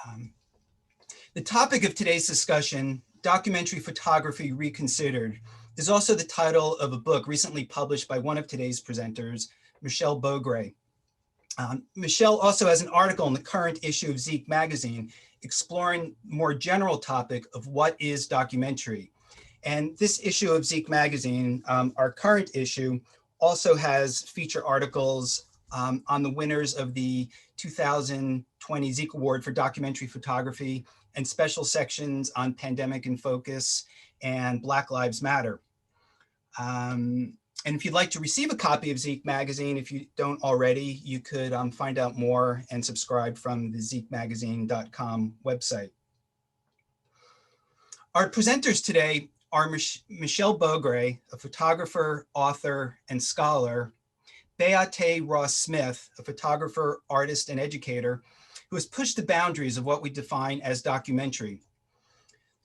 Um, the topic of today's discussion, Documentary Photography Reconsidered, is also the title of a book recently published by one of today's presenters, Michelle Bogre. Michelle also has an article in the current issue of Zeke magazine exploring more general topic of what is documentary. And this issue of Zeke magazine, our current issue, also has feature articles on the winners of the 2020 Zeke Award for Documentary Photography and special sections on Pandemic in Focus and Black Lives Matter. And if you'd like to receive a copy of Zeke magazine, if you don't already, you could find out more and subscribe from the ZekeMagazine.com website. Our presenters today are Michelle Bogre, a photographer, author, and scholar, Bayeté Ross-Smith, a photographer, artist, and educator, who has pushed the boundaries of what we define as documentary.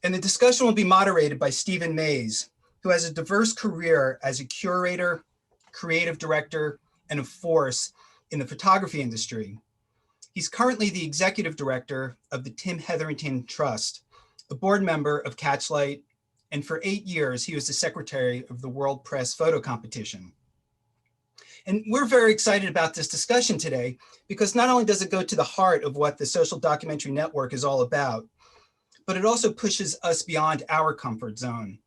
And the discussion will be moderated by Stephen Mays, who has a diverse career as a curator, creative director, and a force in the photography industry. He's currently the executive director of the Tim Hetherington Trust, a board member of Catchlight, and for 8 years, he was the secretary of the World Press Photo Competition. And we're very excited about this discussion today because not only does it go to the heart of what the Social Documentary Network is all about, but it also pushes us beyond our comfort zone.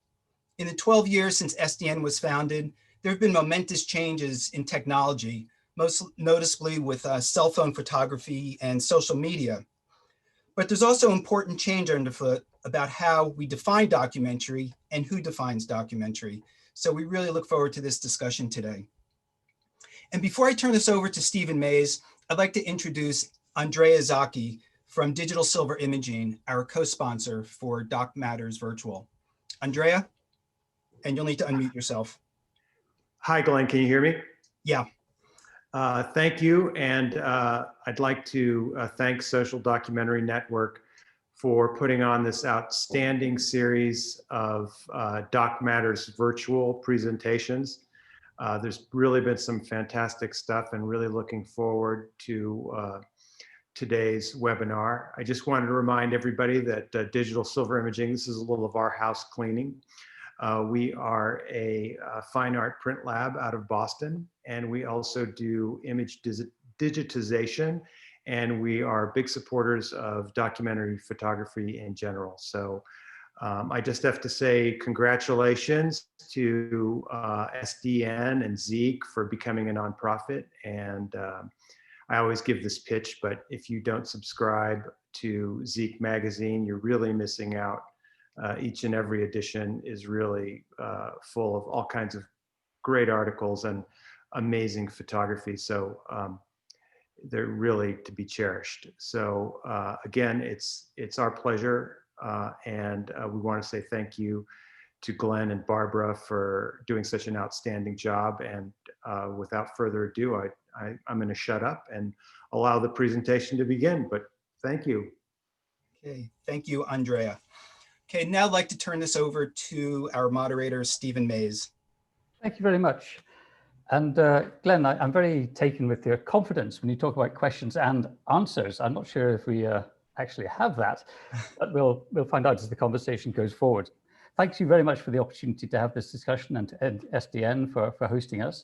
In the 12 years since SDN was founded, there have been momentous changes in technology, most noticeably with cell phone photography and social media. But there's also important change underfoot about how we define documentary and who defines documentary. So we really look forward to this discussion today. And before I turn this over to Stephen Mays, I'd like to introduce Andrea Zaki from Digital Silver Imaging, our co-sponsor for Doc Matters Virtual. Andrea? And you'll need to unmute yourself. Hi, Glenn, can you hear me? Yeah. Thank you. And I'd like to thank Social Documentary Network for putting on this outstanding series of Doc Matters virtual presentations. There's really been some fantastic stuff and really looking forward to today's webinar. I just wanted to remind everybody that Digital Silver Imaging, this is a little of our house cleaning. We are a fine art print lab out of Boston, and we also do image digitization, and we are big supporters of documentary photography in general. So I just have to say congratulations to SDN and Zeke for becoming a nonprofit. And I always give this pitch, but if you don't subscribe to Zeke magazine, you're really missing out. Each and every edition is really full of all kinds of great articles and amazing photography. So they're really to be cherished. So again, it's our pleasure. And we want to say thank you to Glenn and Barbara for doing such an outstanding job. And without further ado, I'm going to shut up and allow the presentation to begin, but thank you. Okay, thank you, Andrea. Okay, now I'd like to turn this over to our moderator, Stephen Mays. Thank you very much. And Glenn, I'm very taken with your confidence when you talk about questions and answers. I'm not sure if we actually have that, but we'll find out as the conversation goes forward. Thank you very much for the opportunity to have this discussion and SDN for hosting us.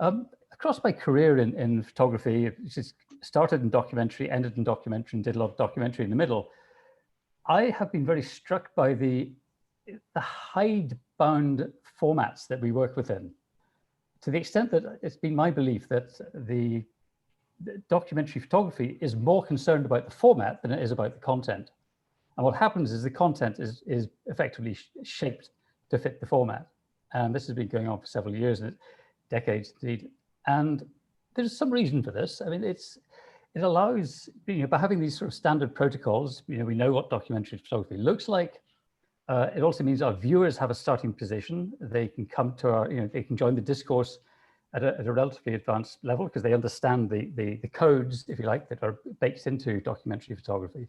Across my career in photography, which is started in documentary, ended in documentary, and did a lot of documentary in the middle, I have been very struck by the hidebound formats that we work within, to the extent that it's been my belief that the documentary photography is more concerned about the format than it is about the content. And what happens is the content is effectively shaped to fit the format. And this has been going on for several years, decades indeed. And there's some reason for this. I mean, it allows, by having these sort of standard protocols, we know what documentary photography looks like. It also means our viewers have a starting position. They can come to our, they can join the discourse at a relatively advanced level because they understand the codes, if you like, that are baked into documentary photography.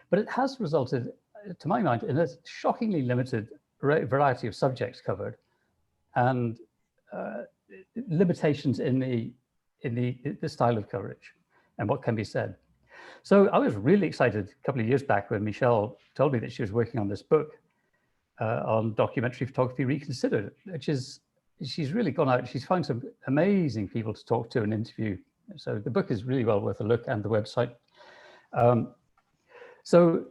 But it has resulted, to my mind, in a shockingly limited variety of subjects covered and limitations in the style of coverage and what can be said. So I was really excited a couple of years back when Michelle told me that she was working on this book on documentary photography reconsidered, which is, she's really gone out, she's found some amazing people to talk to and interview. So the book is really well worth a look, and the website. So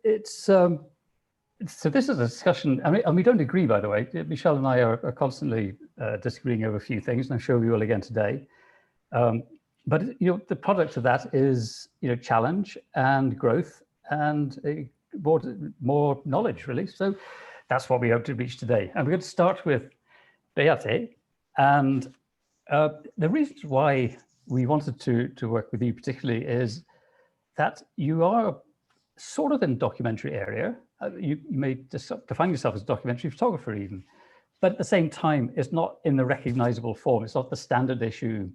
this is a discussion, and we don't agree, by the way. Michelle and I are constantly disagreeing over a few things, and I'm sure we will again today. But the product of that is challenge and growth and more knowledge, really. So that's what we hope to reach today. And we're going to start with Bayeté. And the reason why we wanted to work with you particularly is that you are sort of in the documentary area. You may define yourself as a documentary photographer even, but at the same time, it's not in the recognizable form. It's not the standard issue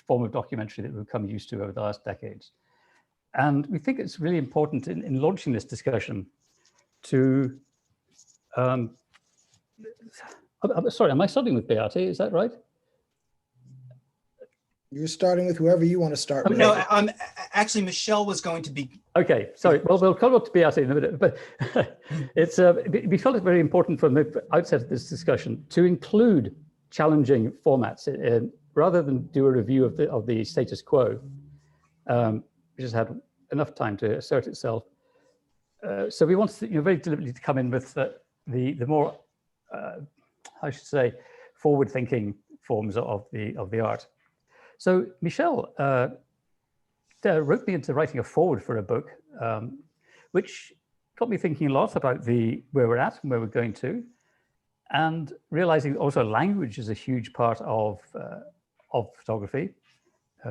form of documentary that we've become used to over the last decades. And we think it's really important in launching this discussion to, sorry, am I starting with Bayeté? Is that right? You're starting with whoever you want to start with. No, actually, Michelle was going to be. Okay, sorry. Well, we'll come up to Bayeté in a minute, but it's we felt it very important from the outset of this discussion to include challenging formats rather than do a review of the status quo, which has had enough time to assert itself. So we wanted to, very deliberately to come in with the more, I should say, forward-thinking forms of the art. So Michelle wrote me into writing a foreword for a book, which got me thinking a lot about where we're at and where we're going to, and realizing also language is a huge part of photography,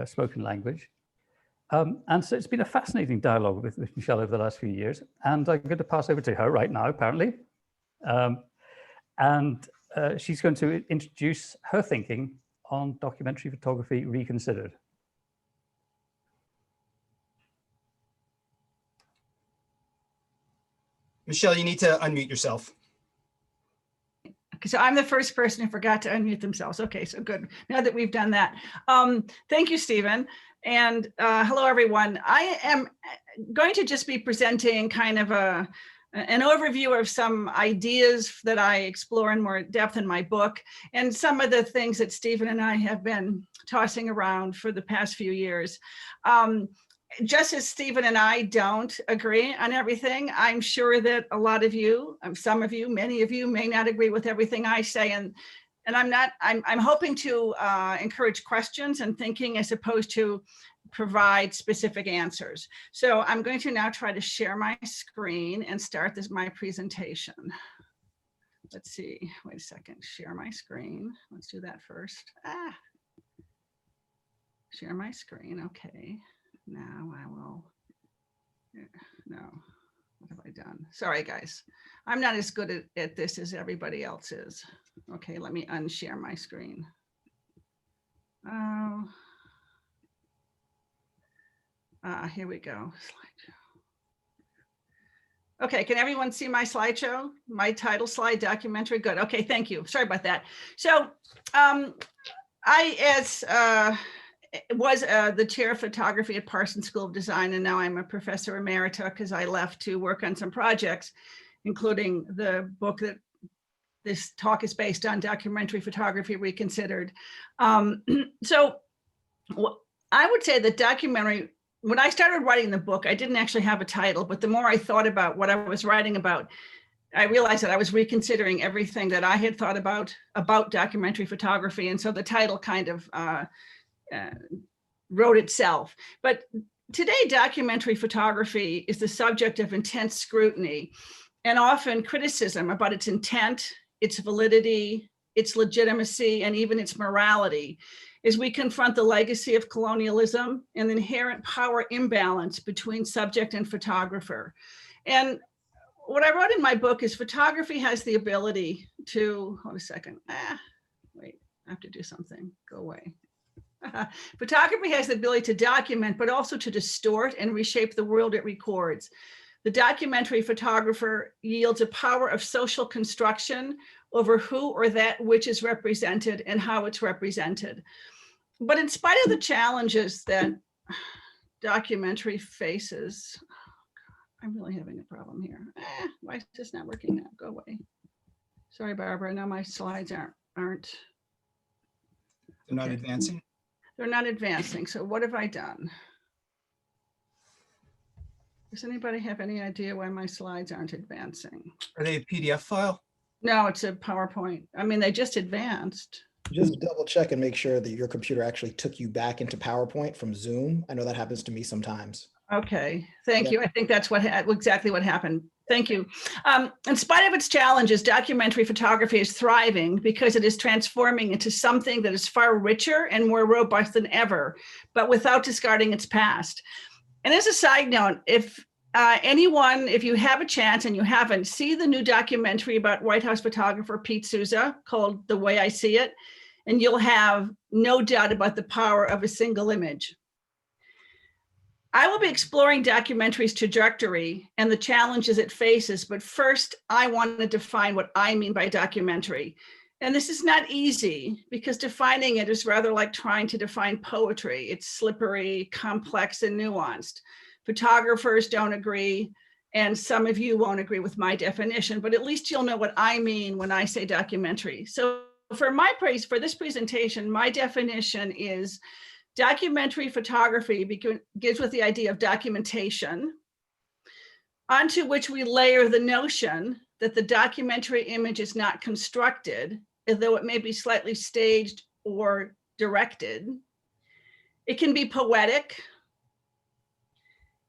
spoken language. And so it's been a fascinating dialogue with Michelle over the last few years, and I'm going to pass over to her right now, apparently. And she's going to introduce her thinking on documentary photography reconsidered. Michelle, you need to unmute yourself. So I'm the first person who forgot to unmute themselves. Okay, so good. Now that we've done that. Thank you, Stephen. And hello, everyone. I am going to just be presenting kind of an overview of some ideas that I explore in more depth in my book, and some of the things that Stephen and I have been tossing around for the past few years. Just as Stephen and I don't agree on everything, I'm sure that a lot of you, some of you, many of you may not agree with everything I say, and I'm hoping to encourage questions and thinking as opposed to provide specific answers. So I'm going to now try to share my screen and start my presentation. Let's see, wait a second, share my screen. Let's do that first. Share my screen, okay. Now I will, no, what have I done? Sorry, guys. I'm not as good at this as everybody else is. Okay, let me unshare my screen. Oh, here we go, slideshow. Okay, can everyone see my slideshow? My title slide, documentary, good. Okay, thank you, sorry about that. So I was the chair of photography at Parsons School of Design, and now I'm a professor emerita because I left to work on some projects, including the book that this talk is based on, Documentary Photography Reconsidered. So I would say that documentary, when I started writing the book, I didn't actually have a title, but the more I thought about what I was writing about, I realized that I was reconsidering everything that I had thought about documentary photography. And so the title kind of wrote itself. But today, documentary photography is the subject of intense scrutiny and often criticism about its intent, its validity, its legitimacy, and even its morality, as we confront the legacy of colonialism and the inherent power imbalance between subject and photographer. And what I wrote in my book is photography has the ability to, hold a second, wait, I have to do something, go away. Photography has the ability to document, but also to distort and reshape the world it records. The documentary photographer yields a power of social construction over who or that which is represented and how it's represented. But in spite of the challenges that documentary faces. I'm really having a problem here. Why is this not working now? Go away. Sorry, Barbara. Now my slides aren't. They're not Okay. advancing. They're not advancing. So what have I done? Does anybody have any idea why my slides aren't advancing? Are they a PDF file? No, it's a PowerPoint. I mean, they just advanced. Just double check and make sure that your computer actually took you back into PowerPoint from Zoom. I know that happens to me sometimes. Okay, thank Yeah. you. I think that's exactly what happened. Thank you. In spite of its challenges, documentary photography is thriving because it is transforming into something that is far richer and more robust than ever, but without discarding its past. And as a side note, if you have a chance and you haven't, see the new documentary about White House photographer Pete Souza called The Way I See It, and you'll have no doubt about the power of a single image. I will be exploring documentary's trajectory and the challenges it faces, but first I want to define what I mean by documentary. And this is not easy because defining it is rather like trying to define poetry. It's slippery, complex, and nuanced. Photographers don't agree, and some of you won't agree with my definition, but at least you'll know what I mean when I say documentary. So for this presentation, my definition is documentary photography begins with the idea of documentation, onto which we layer the notion that the documentary image is not constructed, although it may be slightly staged or directed. It can be poetic.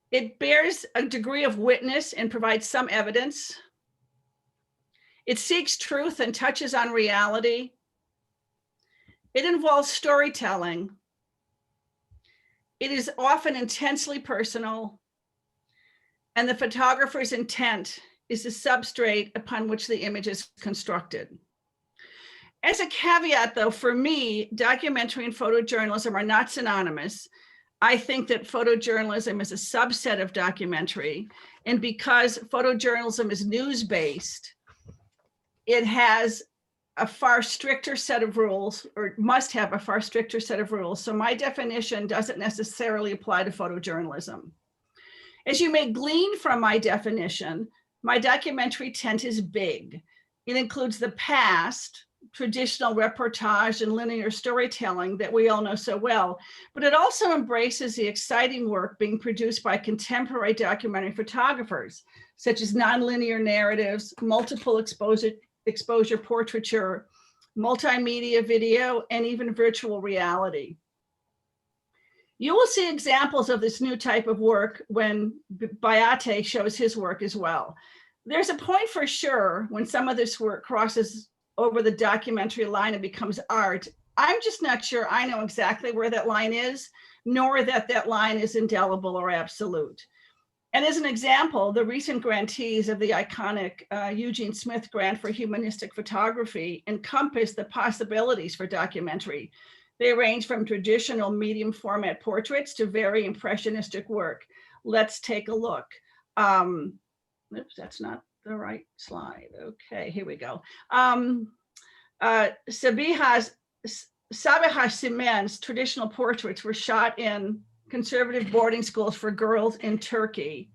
It bears a degree of witness and provides some evidence. It seeks truth and touches on reality. It involves storytelling. It is often intensely personal, and the photographer's intent is the substrate upon which the image is constructed. As a caveat, though, for me, documentary and photojournalism are not synonymous. I think that photojournalism is a subset of documentary, and because photojournalism is news-based, it has a far stricter set of rules, or must have a far stricter set of rules. So my definition doesn't necessarily apply to photojournalism. As you may glean from my definition, my documentary tent is big. It includes the past, traditional reportage and linear storytelling that we all know so well, but it also embraces the exciting work being produced by contemporary documentary photographers, such as nonlinear narratives, multiple exposure portraiture, multimedia video, and even virtual reality. You will see examples of this new type of work when Bayeté shows his work as well. There's a point for sure when some of this work crosses over the documentary line and becomes art. I'm just not sure I know exactly where that line is, nor that that line is indelible or absolute. And as an example, the recent grantees of the iconic Eugene Smith Grant for Humanistic Photography encompass the possibilities for documentary. They range from traditional medium format portraits to very impressionistic work. Let's take a look. Oops, that's not the right slide. Okay, here we go. Sabiha Simen's traditional portraits were shot in conservative boarding schools for girls in Turkey.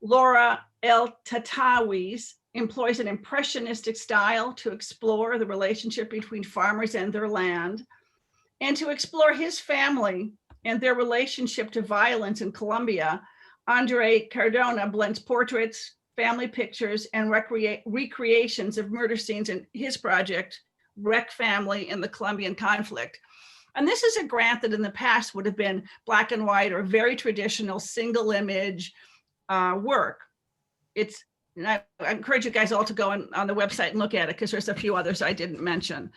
Laura El Tatawi's employs an impressionistic style to explore the relationship between farmers and their land, and to explore his family and their relationship to violence in Colombia. Andre Cardona blends portraits, family pictures, and recreations of murder scenes in his project, Wreck Family in the Colombian Conflict. And this is a grant that in the past would have been black and white or very traditional single image work. I encourage you guys all to go on the website and look at it because there's a few others I didn't mention.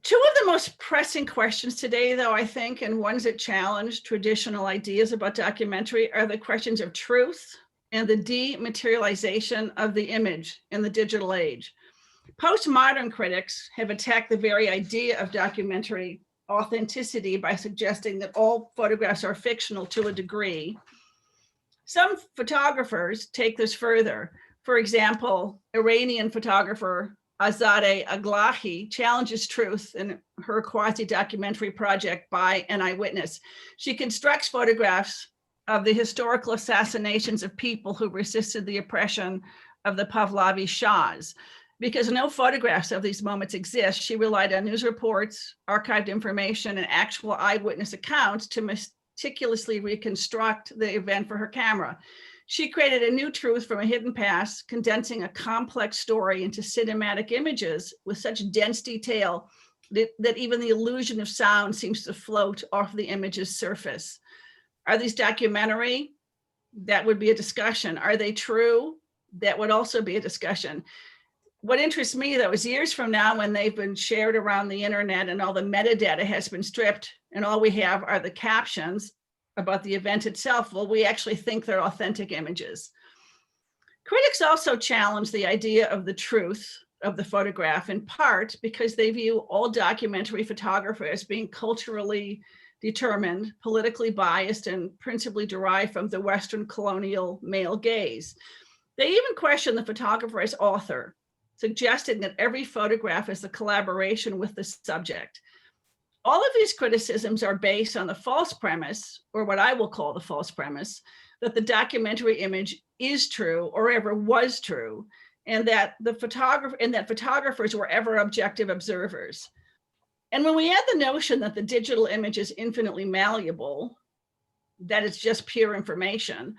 Two of the most pressing questions today, though, I think, and ones that challenge traditional ideas about documentary are the questions of truth and the dematerialization of the image in the digital age. Postmodern critics have attacked the very idea of documentary authenticity by suggesting that all photographs are fictional to a degree. Some photographers take this further. For example, Iranian photographer Azadeh Aglahi challenges truth in her quasi-documentary project By an Eyewitness. She constructs photographs of the historical assassinations of people who resisted the oppression of the Pahlavi Shahs. Because no photographs of these moments exist, she relied on news reports, archived information, and actual eyewitness accounts to meticulously reconstruct the event for her camera. She created a new truth from a hidden past, condensing a complex story into cinematic images with such dense detail that even the illusion of sound seems to float off the image's surface. Are these documentary? That would be a discussion. Are they true? That would also be a discussion. What interests me, though, is years from now, when they've been shared around the internet and all the metadata has been stripped and all we have are the captions about the event itself, will we actually think they're authentic images? Critics also challenge the idea of the truth of the photograph, in part because they view all documentary photography as being culturally determined, politically biased, and principally derived from the Western colonial male gaze. They even question the photographer as author, suggesting that every photograph is a collaboration with the subject. All of these criticisms are based on the false premise, or what I will call the false premise, that the documentary image is true or ever was true, and that photographers were ever objective observers. And when we add the notion that the digital image is infinitely malleable, that it's just pure information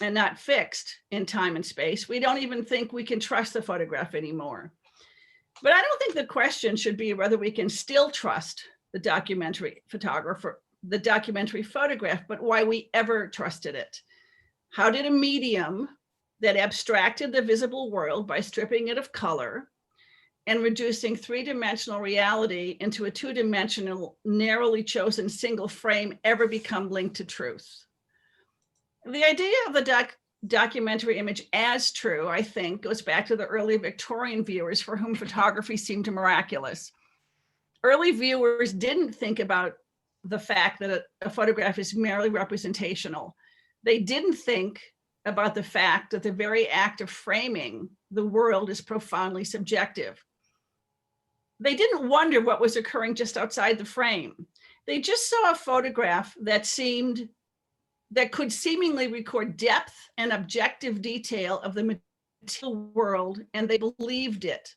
and not fixed in time and space, we don't even think we can trust the photograph anymore. But I don't think the question should be whether we can still trust the documentary photographer, the documentary photograph, but why we ever trusted it. How did a medium that abstracted the visible world by stripping it of color and reducing three-dimensional reality into a two-dimensional, narrowly chosen single frame ever become linked to truth? The idea of the documentary image as true, I think, goes back to the early Victorian viewers for whom photography seemed miraculous. Early viewers didn't think about the fact that a photograph is merely representational. They didn't think about the fact that the very act of framing the world is profoundly subjective. They didn't wonder what was occurring just outside the frame. They just saw a photograph that could seemingly record depth and objective detail of the material world, and they believed it.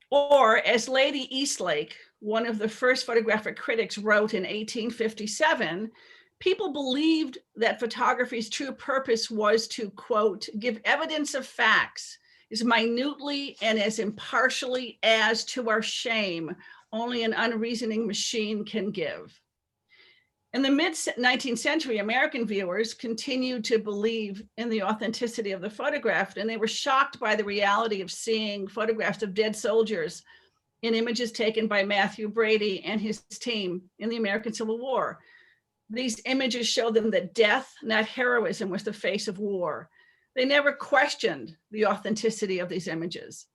Or, as Lady Eastlake, one of the first photographic critics, wrote in 1857, people believed that photography's true purpose was to, quote, give evidence of facts as minutely and as impartially as, to our shame, only an unreasoning machine can give. In the mid-19th century, American viewers continued to believe in the authenticity of the photograph, and they were shocked by the reality of seeing photographs of dead soldiers in images taken by Matthew Brady and his team in the American Civil War. These images show them that death, not heroism, was the face of war. They never questioned the authenticity of these images.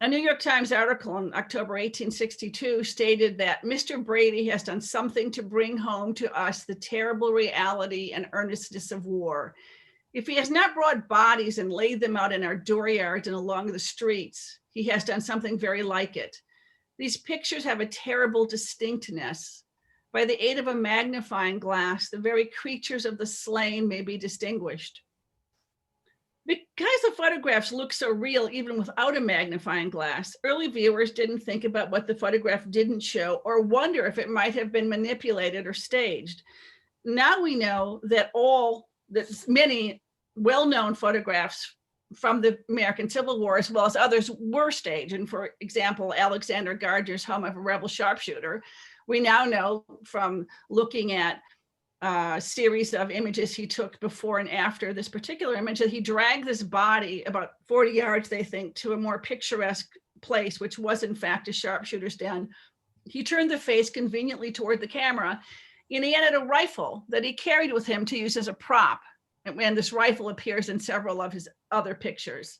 A New York Times article in October 1862 stated that Mr. Brady has done something to bring home to us the terrible reality and earnestness of war. If he has not brought bodies and laid them out in our dooryards and along the streets, he has done something very like it. These pictures have a terrible distinctness. By the aid of a magnifying glass, the very creatures of the slain may be distinguished. Because the photographs look so real even without a magnifying glass, early viewers didn't think about what the photograph didn't show or wonder if it might have been manipulated or staged. Now we know that many well-known photographs from the American Civil War, as well as others, were staged. And for example, Alexander Gardner's Home of a Rebel Sharpshooter, we now know from looking at series of images he took before and after this particular image that he dragged this body about 40 yards, they think, to a more picturesque place, which was in fact a sharpshooter's den. He turned the face conveniently toward the camera, and he had a rifle that he carried with him to use as a prop. And this rifle appears in several of his other pictures.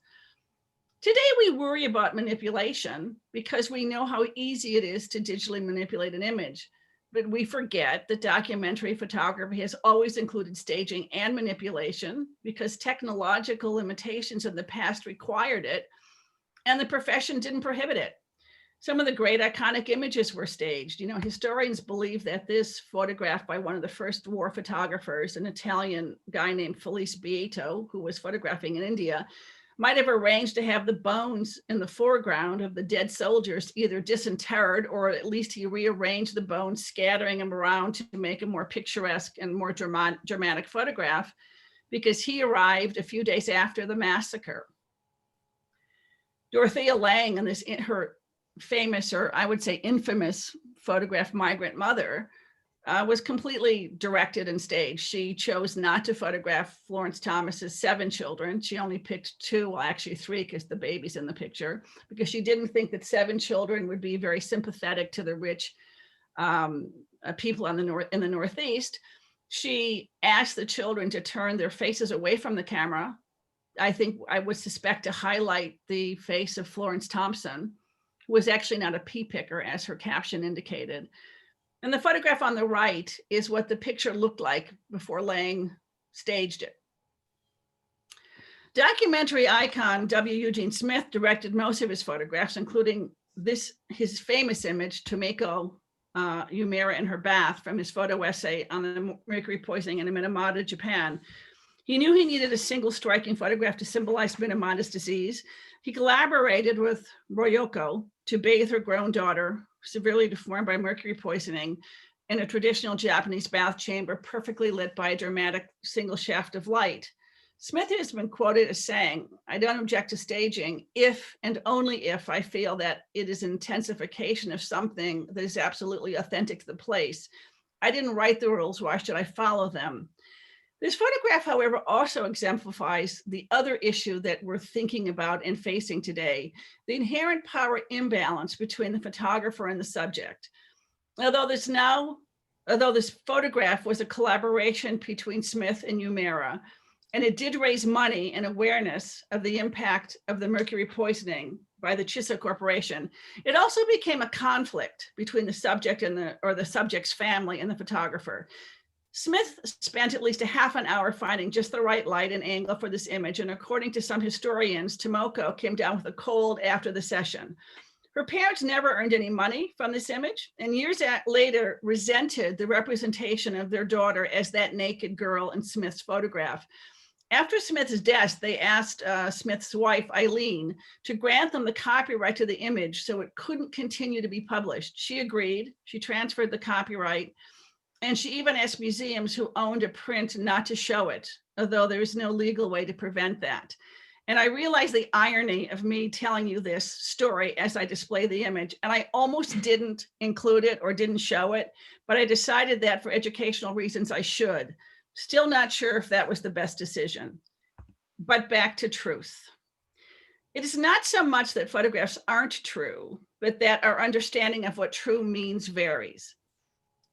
Today, we worry about manipulation because we know how easy it is to digitally manipulate an image. But we forget that documentary photography has always included staging and manipulation because technological limitations in the past required it. and the profession didn't prohibit it. Some of the great iconic images were staged. You know, historians believe that this photograph by one of the first war photographers, an Italian guy named Felice Bayeté, who was photographing in India, might have arranged to have the bones in the foreground of the dead soldiers either disinterred, or at least he rearranged the bones, scattering them around to make a more picturesque and more dramatic photograph, because he arrived a few days after the massacre. Dorothea Lange, in this, her famous, or I would say infamous photograph, Migrant Mother, was completely directed and staged. She chose not to photograph Florence Thomas's 7 children. She only picked 2, well, actually 3, because the baby's in the picture, because she didn't think that 7 children would be very sympathetic to the rich people in the Northeast. She asked the children to turn their faces away from the camera. I would suspect to highlight the face of Florence Thompson, who was actually not a pea picker, as her caption indicated. And the photograph on the right is what the picture looked like before Lange staged it. Documentary icon W. Eugene Smith directed most of his photographs, including his famous image, Tomeko Umera in her bath, from his photo essay on the mercury poisoning in Minamata, Japan. He knew he needed a single striking photograph to symbolize Minamata's disease. He collaborated with Royoko to bathe her grown daughter, severely deformed by mercury poisoning, in a traditional Japanese bath chamber, perfectly lit by a dramatic single shaft of light. Smith has been quoted as saying, "I don't object to staging if and only if I feel that it is an intensification of something that is absolutely authentic to the place. I didn't write the rules, why should I follow them?" This photograph, however, also exemplifies the other issue that we're thinking about and facing today, the inherent power imbalance between the photographer and the subject. Although this photograph was a collaboration between Smith and Umera, and it did raise money and awareness of the impact of the mercury poisoning by the Chiso Corporation, it also became a conflict between the subject and the subject's family and the photographer. Smith spent at least a half an hour finding just the right light and angle for this image, and according to some historians, Tomoko came down with a cold after the session. Her parents never earned any money from this image, and years later resented the representation of their daughter as that naked girl in Smith's photograph. After Smith's death, they asked Smith's wife, Eileen, to grant them the copyright to the image so it couldn't continue to be published. She agreed. She transferred the copyright. And she even asked museums who owned a print not to show it, although there is no legal way to prevent that. And I realize the irony of me telling you this story as I display the image, and I almost didn't include it or didn't show it, but I decided that for educational reasons I should. Still not sure if that was the best decision. But back to truth. It is not so much that photographs aren't true, but that our understanding of what true means varies.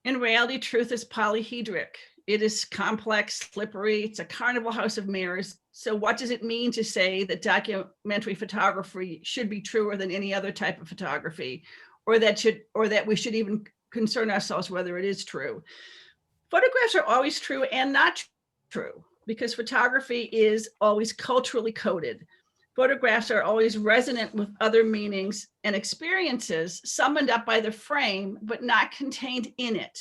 In reality, truth is polyhedric. It is complex, slippery. It's a carnival house of mirrors. So what does it mean to say that documentary photography should be truer than any other type of photography, or that we should even concern ourselves whether it is true? Photographs are always true and not true, because photography is always culturally coded. Photographs are always resonant with other meanings and experiences summoned up by the frame, but not contained in it.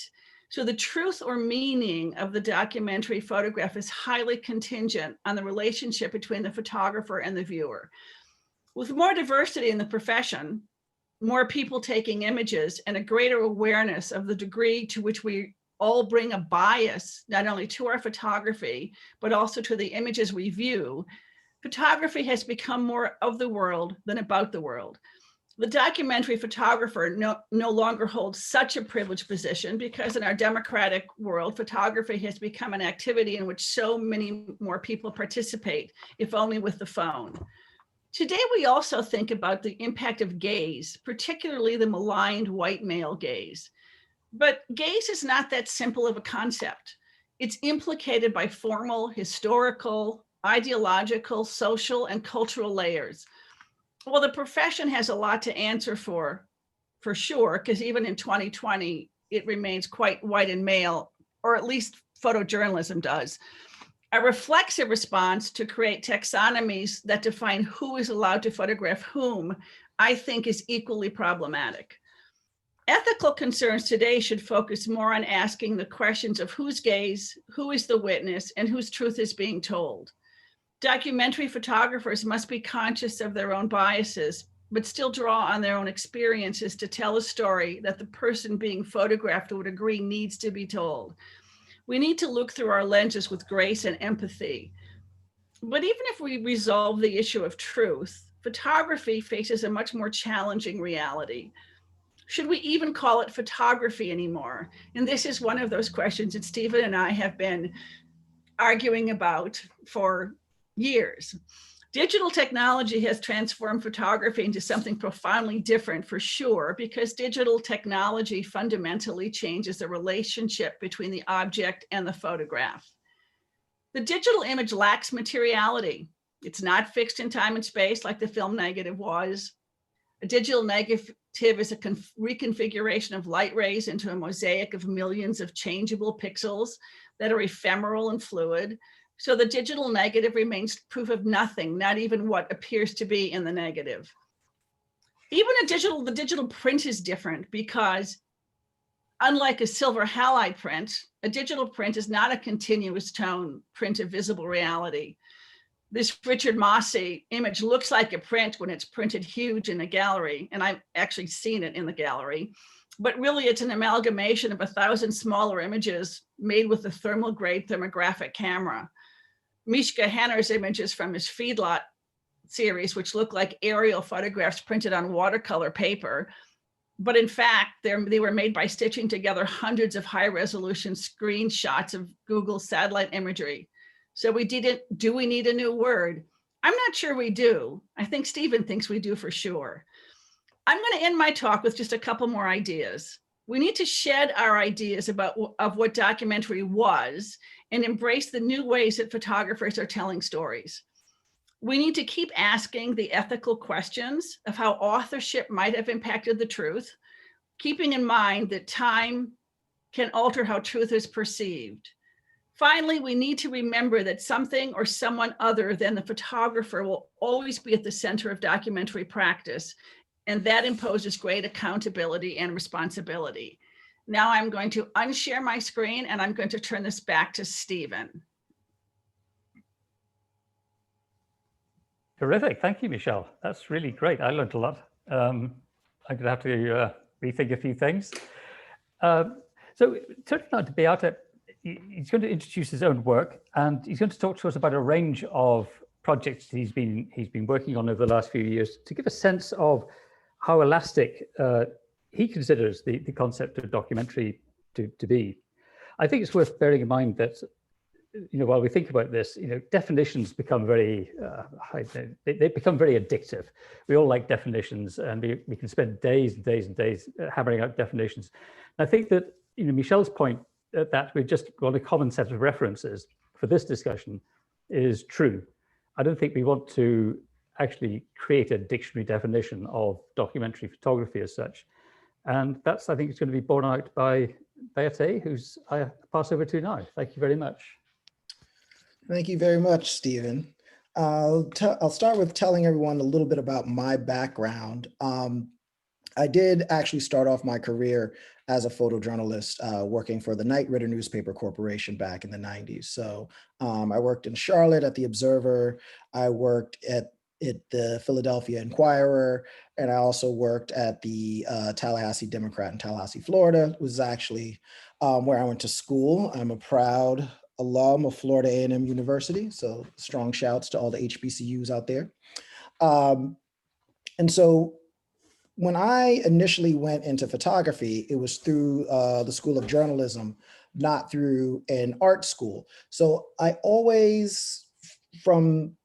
So the truth or meaning of the documentary photograph is highly contingent on the relationship between the photographer and the viewer. With more diversity in the profession, more people taking images, and a greater awareness of the degree to which we all bring a bias, not only to our photography, but also to the images we view, photography has become more of the world than about the world. The documentary photographer no longer holds such a privileged position, because in our democratic world, photography has become an activity in which so many more people participate, if only with the phone. Today, we also think about the impact of gaze, particularly the maligned white male gaze. But gaze is not that simple of a concept. It's implicated by formal, historical, ideological, social, and cultural layers. Well, the profession has a lot to answer for sure, because even in 2020, it remains quite white and male, or at least photojournalism does. A reflexive response to create taxonomies that define who is allowed to photograph whom, I think is equally problematic. Ethical concerns today should focus more on asking the questions of whose gaze, who is the witness, and whose truth is being told. Documentary photographers must be conscious of their own biases, but still draw on their own experiences to tell a story that the person being photographed would agree needs to be told. We need to look through our lenses with grace and empathy. But even if we resolve the issue of truth, photography faces a much more challenging reality. Should we even call it photography anymore? And this is one of those questions that Stephen and I have been arguing about for years. Digital technology has transformed photography into something profoundly different, for sure, because digital technology fundamentally changes the relationship between the object and the photograph. The digital image lacks materiality. It's not fixed in time and space like the film negative was. A digital negative is a reconfiguration of light rays into a mosaic of millions of changeable pixels that are ephemeral and fluid. So the digital negative remains proof of nothing, not even what appears to be in the negative. Even the digital print is different because unlike a silver halide print, a digital print is not a continuous tone print of visible reality. This Richard Mossy image looks like a print when it's printed huge in a gallery, and I've actually seen it in the gallery, but really it's an amalgamation of 1,000 smaller images made with a thermal grade thermographic camera. Mishka Henner's images from his Feedlot series, which look like aerial photographs printed on watercolor paper, but in fact, they were made by stitching together hundreds of high-resolution screenshots of Google satellite imagery. So do we need a new word? I'm not sure we do. I think Stephen thinks we do for sure. I'm going to end my talk with just a couple more ideas. We need to shed our ideas of what documentary was and embrace the new ways that photographers are telling stories. We need to keep asking the ethical questions of how authorship might have impacted the truth, keeping in mind that time can alter how truth is perceived. Finally, we need to remember that something or someone other than the photographer will always be at the center of documentary practice, and that imposes great accountability and responsibility. Now I'm going to unshare my screen and I'm going to turn this back to Stephen. Terrific. Thank you, Michelle. That's really great. I learned a lot. I'm going to have to rethink a few things. So turning now to Bayeté, he's going to introduce his own work, and he's going to talk to us about a range of projects he's been working on over the last few years to give a sense of how elastic he considers the concept of documentary to be. I think it's worth bearing in mind that, while we think about this, definitions become very, they become very addictive. We all like definitions, and we can spend days and days and days hammering out definitions. And I think that, Michelle's point that we just want a common set of references for this discussion is true. I don't think we want to actually create a dictionary definition of documentary photography as such. And that's, I think, it's going to be borne out by Bayeté, who's I pass over to now. Thank you very much. Thank you very much, Stephen. I'll start with telling everyone a little bit about my background. I did actually start off my career as a photojournalist working for the Knight Ridder Newspaper Corporation back in the 90s. So I worked in Charlotte at the Observer. I worked at the Philadelphia Inquirer, and I also worked at the Tallahassee Democrat in Tallahassee, Florida. It was actually where I went to school. I'm a proud alum of Florida A&M University, so strong shouts to all the HBCUs out there. And so when I initially went into photography, it was through the School of Journalism, not through an art school. So I always, from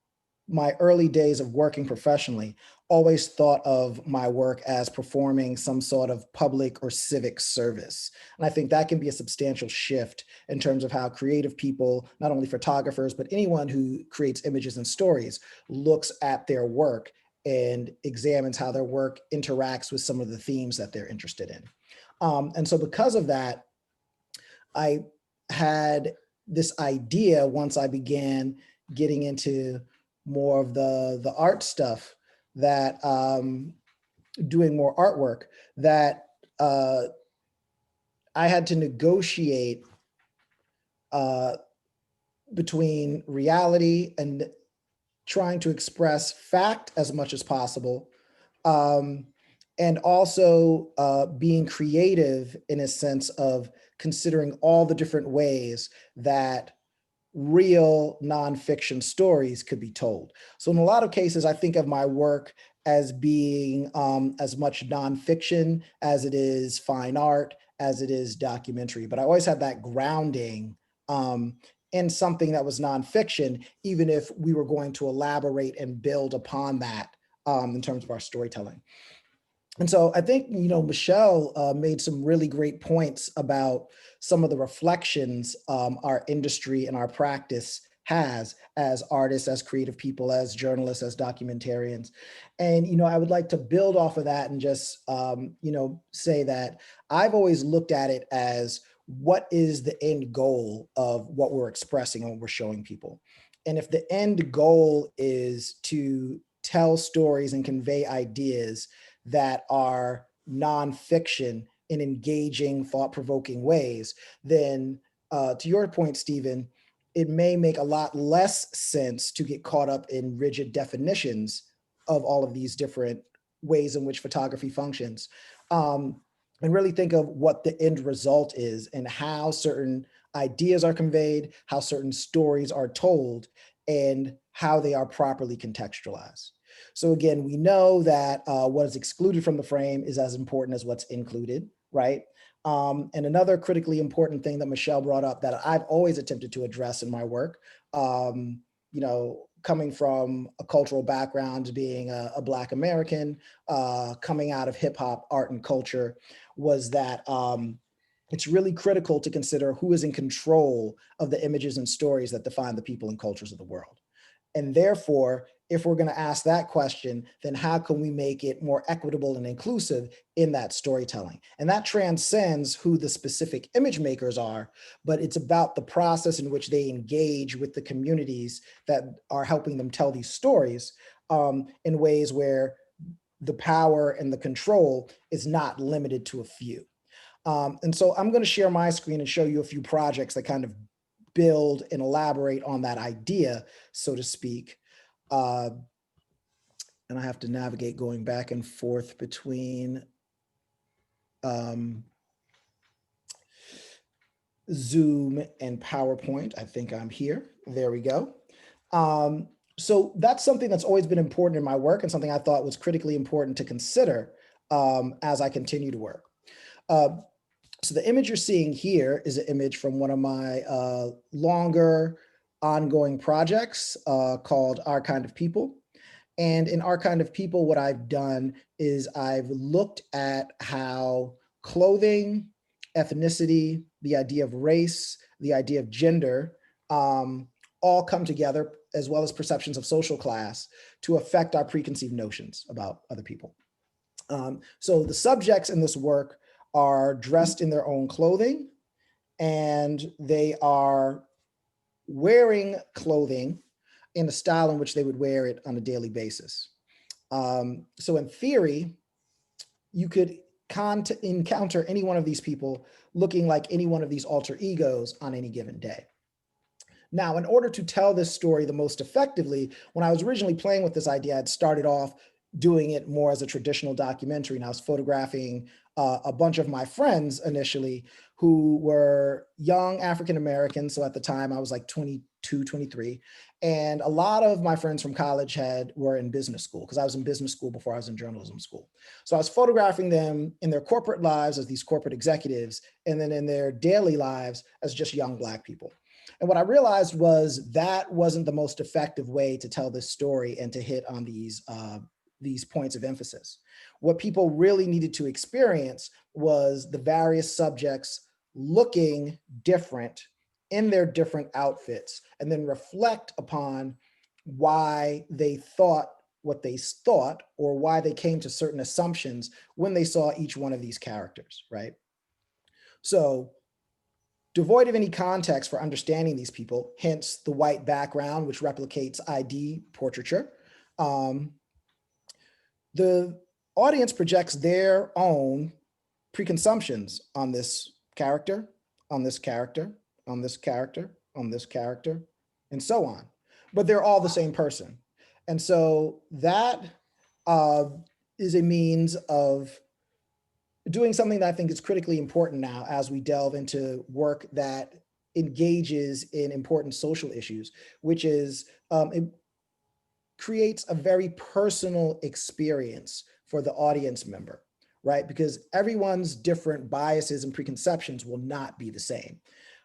my early days of working professionally, always thought of my work as performing some sort of public or civic service. And I think that can be a substantial shift in terms of how creative people, not only photographers, but anyone who creates images and stories, looks at their work and examines how their work interacts with some of the themes that they're interested in. And so because of that, I had this idea, once I began getting into more of the art stuff, that doing more artwork, that I had to negotiate between reality and trying to express fact as much as possible, and also being creative in a sense of considering all the different ways that real nonfiction stories could be told. So in a lot of cases, I think of my work as being as much nonfiction as it is fine art, as it is documentary. But I always had that grounding in something that was nonfiction, even if we were going to elaborate and build upon that in terms of our storytelling. And so I think, Michelle made some really great points about some of the reflections our industry and our practice has as artists, as creative people, as journalists, as documentarians. And, I would like to build off of that and just, say that I've always looked at it as what is the end goal of what we're expressing and what we're showing people. And if the end goal is to tell stories and convey ideas that are nonfiction in engaging, thought-provoking ways, then to your point, Stephen, it may make a lot less sense to get caught up in rigid definitions of all of these different ways in which photography functions, and really think of what the end result is and how certain ideas are conveyed, how certain stories are told, and how they are properly contextualized. So again, we know that what is excluded from the frame is as important as what's included, right? And another critically important thing that Michelle brought up that I've always attempted to address in my work, coming from a cultural background, being a Black American, coming out of hip hop, art and culture, was that it's really critical to consider who is in control of the images and stories that define the people and cultures of the world. And therefore, if we're going to ask that question, then how can we make it more equitable and inclusive in that storytelling? And that transcends who the specific image makers are, but it's about the process in which they engage with the communities that are helping them tell these stories in ways where the power and the control is not limited to a few. And so I'm going to share my screen and show you a few projects that kind of build and elaborate on that idea, so to speak. And I have to navigate going back and forth between Zoom and PowerPoint. I think I'm here. There we go. So that's something that's always been important in my work and something I thought was critically important to consider as I continue to work. So the image you're seeing here is an image from one of my longer ongoing projects called Our Kind of People. And in Our Kind of People, what I've done is I've looked at how clothing, ethnicity, the idea of race, the idea of gender, all come together, as well as perceptions of social class, to affect our preconceived notions about other people. So the subjects in this work are dressed in their own clothing, and they are wearing clothing in the style in which they would wear it on a daily basis. So in theory, you could encounter any one of these people looking like any one of these alter egos on any given day. Now, in order to tell this story the most effectively, when I was originally playing with this idea, I'd started off doing it more as a traditional documentary, and I was photographing a bunch of my friends initially who were young African Americans. So at the time I was like 22, 23. And a lot of my friends from college were in business school, because I was in business school before I was in journalism school. So I was photographing them in their corporate lives as these corporate executives, and then in their daily lives as just young Black people. And what I realized was that wasn't the most effective way to tell this story and to hit on these points of emphasis. What people really needed to experience was the various subjects looking different in their different outfits, and then reflect upon why they thought what they thought, or why they came to certain assumptions when they saw each one of these characters, right? So devoid of any context for understanding these people, hence the white background, which replicates ID portraiture. The audience projects their own preconceptions on this character, on this character, on this character, on this character, and so on. But they're all the same person. And so that is a means of doing something that I think is critically important now as we delve into work that engages in important social issues, which is it creates a very personal experience for the audience member, right? Because everyone's different biases and preconceptions will not be the same.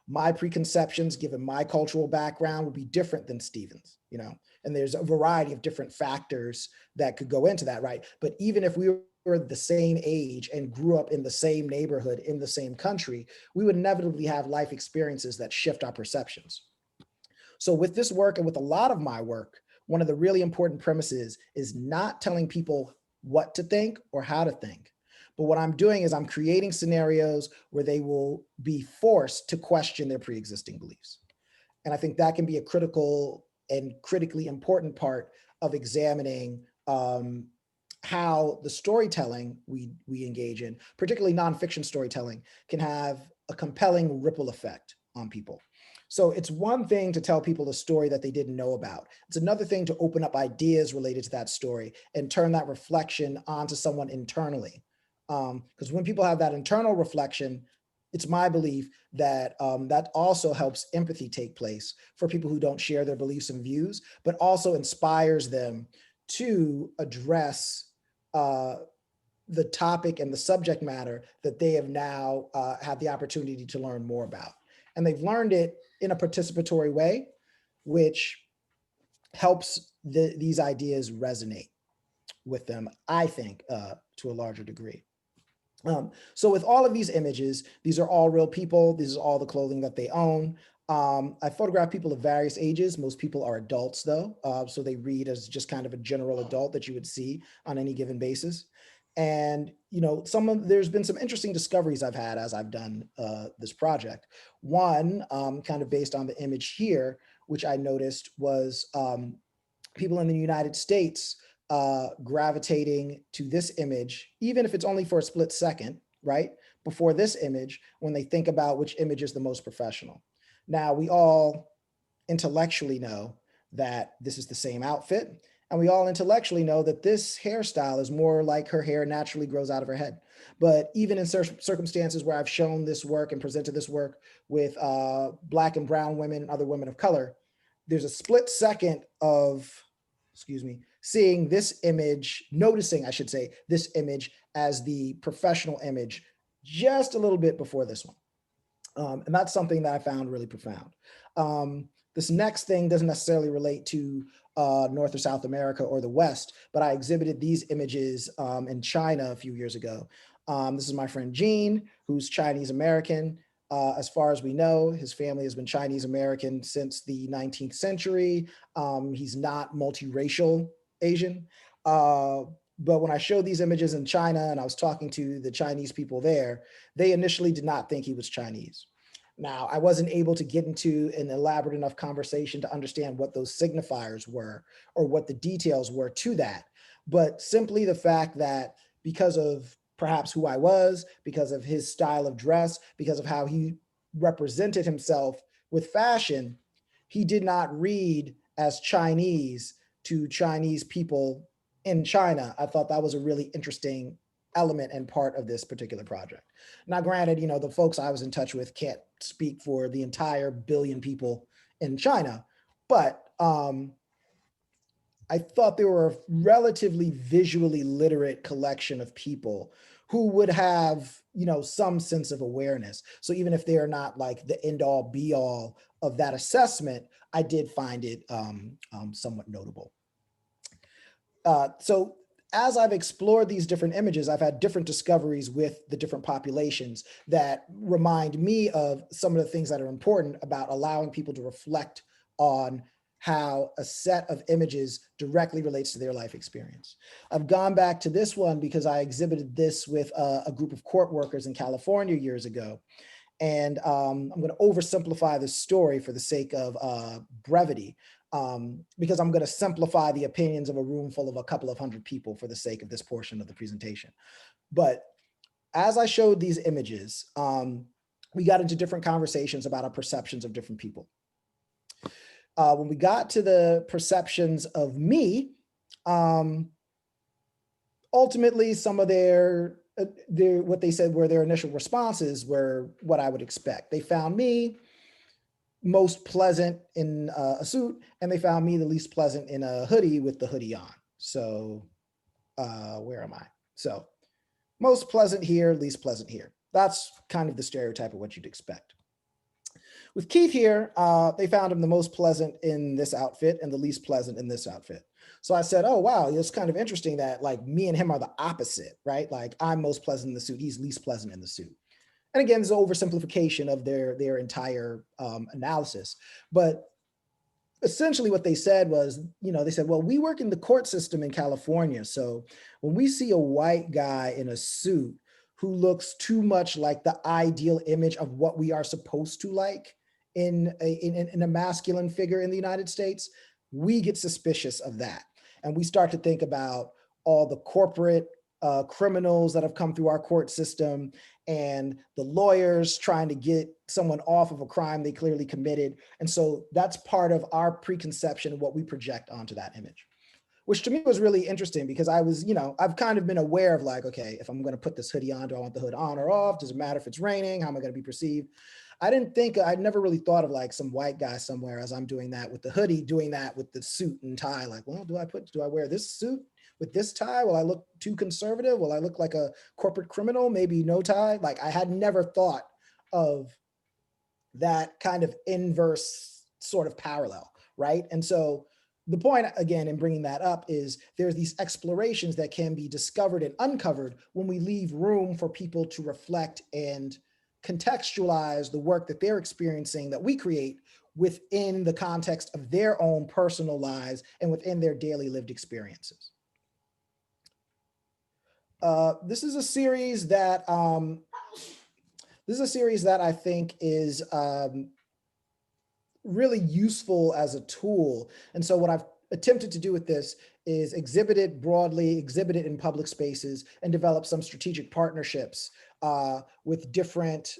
My preconceptions, given my cultural background, would be different than Stephen's, you know, and there's a variety of different factors that could go into that, right? But even if we were the same age and grew up in the same neighborhood, in the same country, we would inevitably have life experiences that shift our perceptions. So with this work and with a lot of my work, one of the really important premises is not telling people what to think or how to think. But what I'm doing is I'm creating scenarios where they will be forced to question their pre-existing beliefs. And I think that can be a critical and critically important part of examining how the storytelling we engage in, particularly nonfiction storytelling, can have a compelling ripple effect on people. So it's one thing to tell people a story that they didn't know about. It's another thing to open up ideas related to that story and turn that reflection onto someone internally. Because when people have that internal reflection, it's my belief that that also helps empathy take place for people who don't share their beliefs and views, but also inspires them to address the topic and the subject matter that they have now had the opportunity to learn more about. And they've learned it in a participatory way, which helps these ideas resonate with them, I think, to a larger degree. So with all of these images, these are all real people. This is all the clothing that they own. I photograph people of various ages. Most people are adults though. So they read as just kind of a general adult that you would see on any given basis. And, you know, there's been some interesting discoveries I've had as I've done this project. One, kind of based on the image here, which I noticed was people in the United States gravitating to this image, even if it's only for a split second, right? Before this image, when they think about which image is the most professional. Now, we all intellectually know that this is the same outfit, and we all intellectually know that this hairstyle is more like her hair naturally grows out of her head. But even in circumstances where I've shown this work and presented this work with Black and brown women and other women of color, there's a split second of, seeing this image, noticing, I should say, this image as the professional image just a little bit before this one. And that's something that I found really profound. This next thing doesn't necessarily relate to North or South America or the West, but I exhibited these images in China a few years ago. This is my friend Gene, who's Chinese American. As far as we know, his family has been Chinese American since the 19th century. He's not multiracial Asian. But when I showed these images in China and I was talking to the Chinese people there, they initially did not think he was Chinese. Now, I wasn't able to get into an elaborate enough conversation to understand what those signifiers were or what the details were to that. But simply the fact that because of perhaps who I was, because of his style of dress, because of how he represented himself with fashion, he did not read as Chinese to Chinese people in China. I thought that was a really interesting element and part of this particular project. Now, granted, you know, the folks I was in touch with can't speak for the entire billion people in China, but I thought they were a relatively visually literate collection of people who would have, you know, some sense of awareness. So even if they are not like the end all be all of that assessment, I did find it somewhat notable. So as I've explored these different images, I've had different discoveries with the different populations that remind me of some of the things that are important about allowing people to reflect on how a set of images directly relates to their life experience. I've gone back to this one because I exhibited this with a group of court workers in California years ago. And I'm going to oversimplify the story for the sake of brevity, because I'm going to simplify the opinions of a room full of a couple of hundred people for the sake of this portion of the presentation. But as I showed these images, we got into different conversations about our perceptions of different people. When we got to the perceptions of me, ultimately some of their what they said were their initial responses were what I would expect. They found me most pleasant in a suit, and they found me the least pleasant in a hoodie with the hoodie on. So where am I? So most pleasant here, least pleasant here. That's kind of the stereotype of what you'd expect. With Keith here, they found him the most pleasant in this outfit and the least pleasant in this outfit. So I said, oh, wow, it's kind of interesting that like me and him are the opposite, right? Like I'm most pleasant in the suit, he's least pleasant in the suit. And again, there's an oversimplification of their entire analysis. But essentially what they said was, they said, well, we work in the court system in California. So when we see a white guy in a suit who looks too much like the ideal image of what we are supposed to like in a masculine figure in the United States, we get suspicious of that. And we start to think about all the corporate criminals that have come through our court system and the lawyers trying to get someone off of a crime they clearly committed. And so that's part of our preconception of what we project onto that image, which to me was really interesting because I was, I've kind of been aware of like, okay, if I'm going to put this hoodie on, do I want the hood on or off? Does it matter if it's raining? How am I going to be perceived? I'd never really thought of like some white guy somewhere as I'm doing that with the hoodie, doing that with the suit and tie. Like, well, do I wear this suit with this tie? Will I look too conservative? Will I look like a corporate criminal? Maybe no tie. Like I had never thought of that kind of inverse sort of parallel, right? And so the point, again, in bringing that up is there's these explorations that can be discovered and uncovered when we leave room for people to reflect and contextualize the work that they're experiencing that we create within the context of their own personal lives and within their daily lived experiences. This is a series that I think is really useful as a tool. And so what I've attempted to do with this is exhibit it broadly, exhibit it in public spaces, and develop some strategic partnerships with different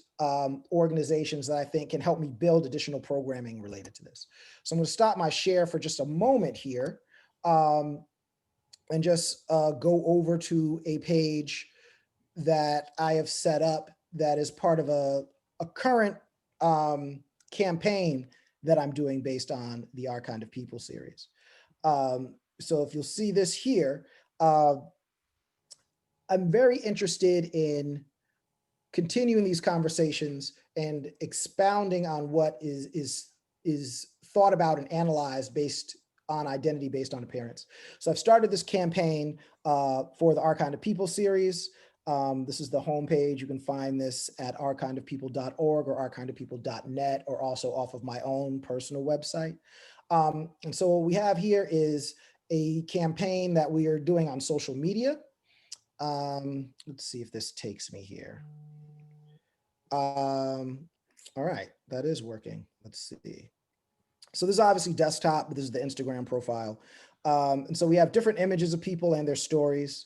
organizations that I think can help me build additional programming related to this. So I'm going to stop my share for just a moment here and just go over to a page that I have set up that is part of a current campaign that I'm doing based on the Our Kind of People series. So if you'll see this here, I'm very interested in continuing these conversations and expounding on what is thought about and analyzed based on identity based on appearance. So I've started this campaign for the Our Kind of People series. This is the homepage. You can find this at ourkindofpeople.org or ourkindofpeople.net, or also off of my own personal website. And so what we have here is a campaign that we are doing on social media. Let's see if this takes me here. All right, that is working. Let's see. So this is obviously desktop, but this is the Instagram profile. And so we have different images of people and their stories,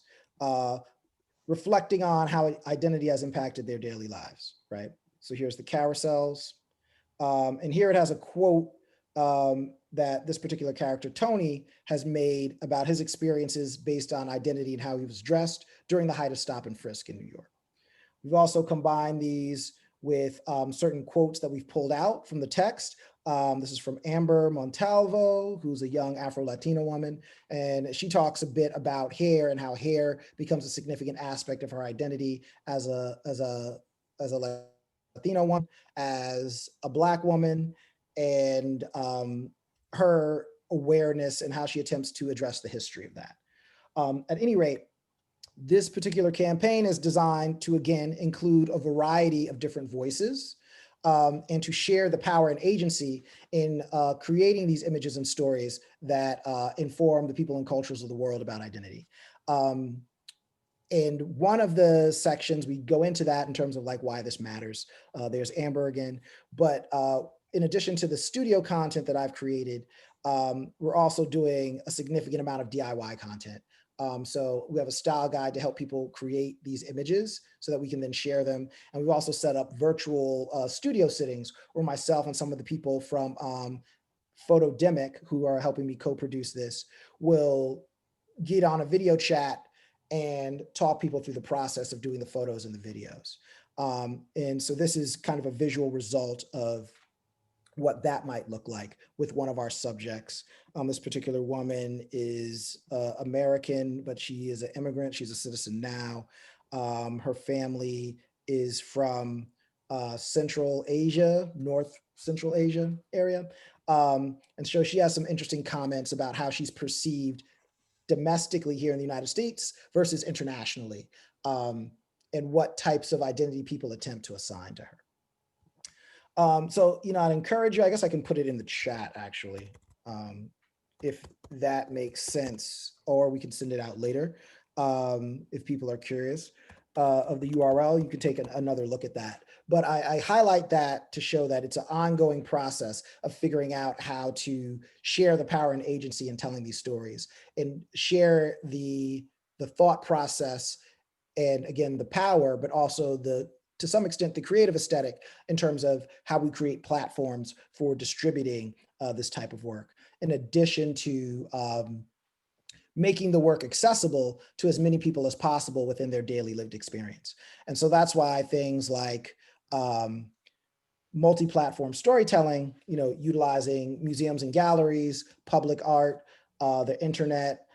reflecting on how identity has impacted their daily lives, right? So here's the carousels. And here it has a quote that this particular character, Tony, has made about his experiences based on identity and how he was dressed during the height of stop and frisk in New York. We've also combined these with certain quotes that we've pulled out from the text. This is from Amber Montalvo, who's a young Afro-Latina woman, and she talks a bit about hair and how hair becomes a significant aspect of her identity as a Latino woman, as a Black woman, and her awareness and how she attempts to address the history of that. At any rate, this particular campaign is designed to, again, include a variety of different voices and to share the power and agency in creating these images and stories that inform the people and cultures of the world about identity. And one of the sections, we go into that in terms of like why this matters. There's Amber again, but in addition to the studio content that I've created, we're also doing a significant amount of DIY content. So we have a style guide to help people create these images so that we can then share them. And we've also set up virtual studio sittings where myself and some of the people from Photodemic, who are helping me co-produce this, will get on a video chat and talk people through the process of doing the photos and the videos. And so this is kind of a visual result of what that might look like with one of our subjects. This particular woman is American, but she is an immigrant. She's a citizen now. Her family is from Central Asia, North Central Asia area. And so she has some interesting comments about how she's perceived domestically here in the United States versus internationally, and what types of identity people attempt to assign to her. So, I'd encourage you, I guess I can put it in the chat actually, if that makes sense, or we can send it out later. If people are curious of the URL, you can take another look at that. But I highlight that to show that it's an ongoing process of figuring out how to share the power and agency in telling these stories, and share the thought process, and again, the power, but also to some extent, the creative aesthetic in terms of how we create platforms for distributing this type of work, in addition to making the work accessible to as many people as possible within their daily lived experience. And so that's why things like multi-platform storytelling, utilizing museums and galleries, public art, the internet,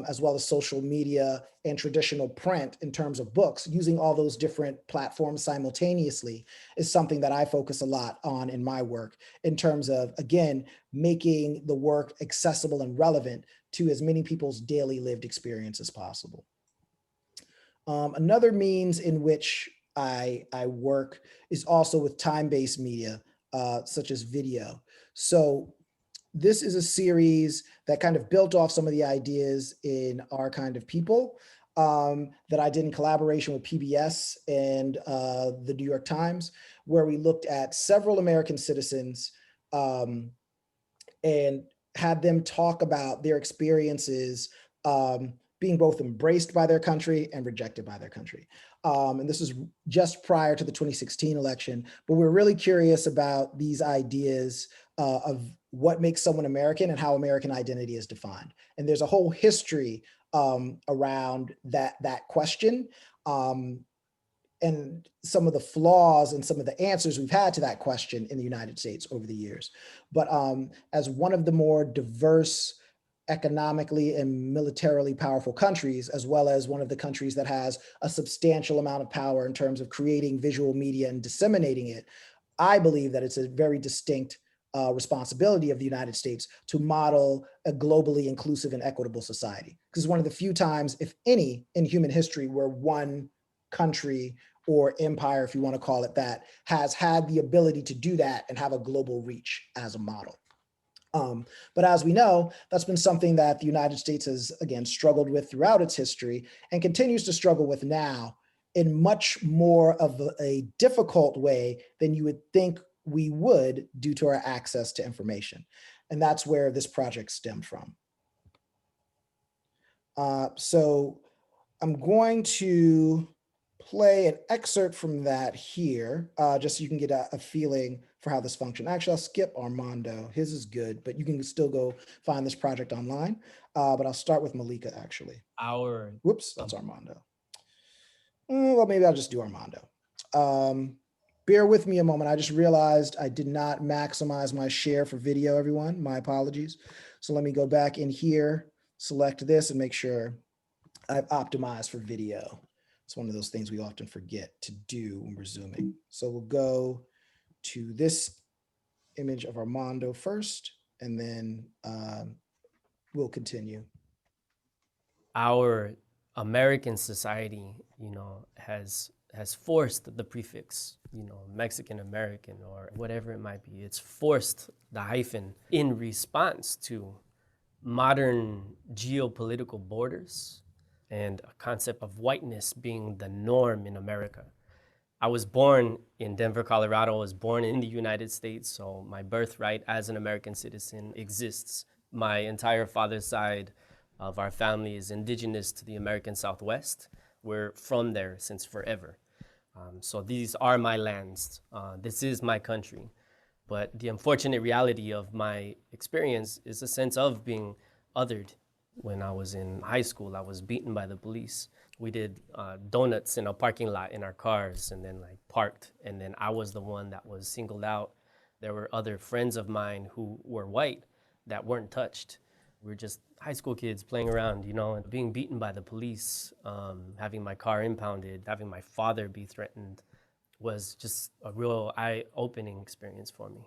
as well as social media and traditional print in terms of books, using all those different platforms simultaneously is something that I focus a lot on in my work, in terms of, again, making the work accessible and relevant to as many people's daily lived experience as possible. Another means in which I work is also with time-based media, such as video. So this is a series that kind of built off some of the ideas in Our Kind of People that I did in collaboration with PBS and the New York Times, where we looked at several American citizens and had them talk about their experiences being both embraced by their country and rejected by their country. And this is just prior to the 2016 election, but we're really curious about these ideas of what makes someone American and how American identity is defined. And there's a whole history around that question, and some of the flaws and some of the answers we've had to that question in the United States over the years. But as one of the more diverse, economically and militarily powerful countries, as well as one of the countries that has a substantial amount of power in terms of creating visual media and disseminating it, I believe that it's a very distinct responsibility of the United States to model a globally inclusive and equitable society. Because one of the few times, if any, in human history where one country or empire, if you want to call it that, has had the ability to do that and have a global reach as a model. But as we know, that's been something that the United States has, again, struggled with throughout its history and continues to struggle with now in much more of a difficult way than you would think we would due to our access to information. And that's where this project stemmed from. So I'm going to play an excerpt from that here, just so you can get a feeling for how this functions. Actually, I'll skip Armando. His is good, but you can still go find this project online. But I'll start with Malika, actually. Whoops, that's Armando. Well, maybe I'll just do Armando. Bear with me a moment. I just realized I did not maximize my share for video, everyone. My apologies. So let me go back in here, select this, and make sure I've optimized for video. It's one of those things we often forget to do when we're Zooming. So we'll go to this image of Armando first, and then we'll continue. Our American society, has forced the prefix, Mexican American or whatever it might be. It's forced the hyphen in response to modern geopolitical borders, and a concept of whiteness being the norm in America. I was born in Denver, Colorado. I was born in the United States, so my birthright as an American citizen exists. My entire father's side of our family is indigenous to the American Southwest. We're from there since forever. So these are my lands. This is my country. But the unfortunate reality of my experience is a sense of being othered. When I was in high school, I was beaten by the police. We did donuts in a parking lot in our cars and then like parked. And then I was the one that was singled out. There were other friends of mine who were white that weren't touched. We were just high school kids playing around, you know, and being beaten by the police, having my car impounded, having my father be threatened was just a real eye-opening experience for me.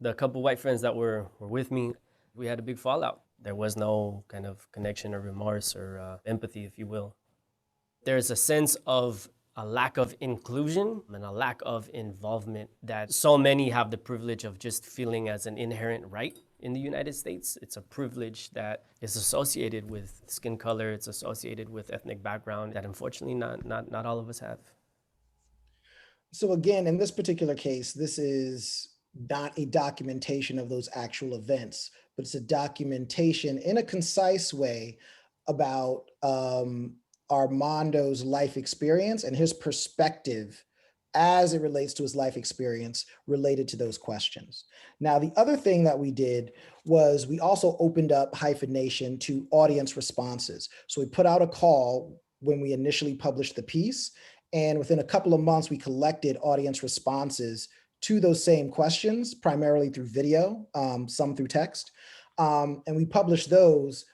The couple white friends that were with me, we had a big fallout. There was no kind of connection or remorse or empathy, if you will. There's a sense of a lack of inclusion and a lack of involvement that so many have the privilege of just feeling as an inherent right in the United States. It's a privilege that is associated with skin color, it's associated with ethnic background that unfortunately not all of us have. So again, in this particular case, this is not a documentation of those actual events, but it's a documentation in a concise way about Armando's life experience and his perspective as it relates to his life experience related to those questions. Now, the other thing that we did was we also opened up Hyphenation to audience responses. So we put out a call when we initially published the piece, and within a couple of months, we collected audience responses to those same questions, primarily through video, some through text. And we published those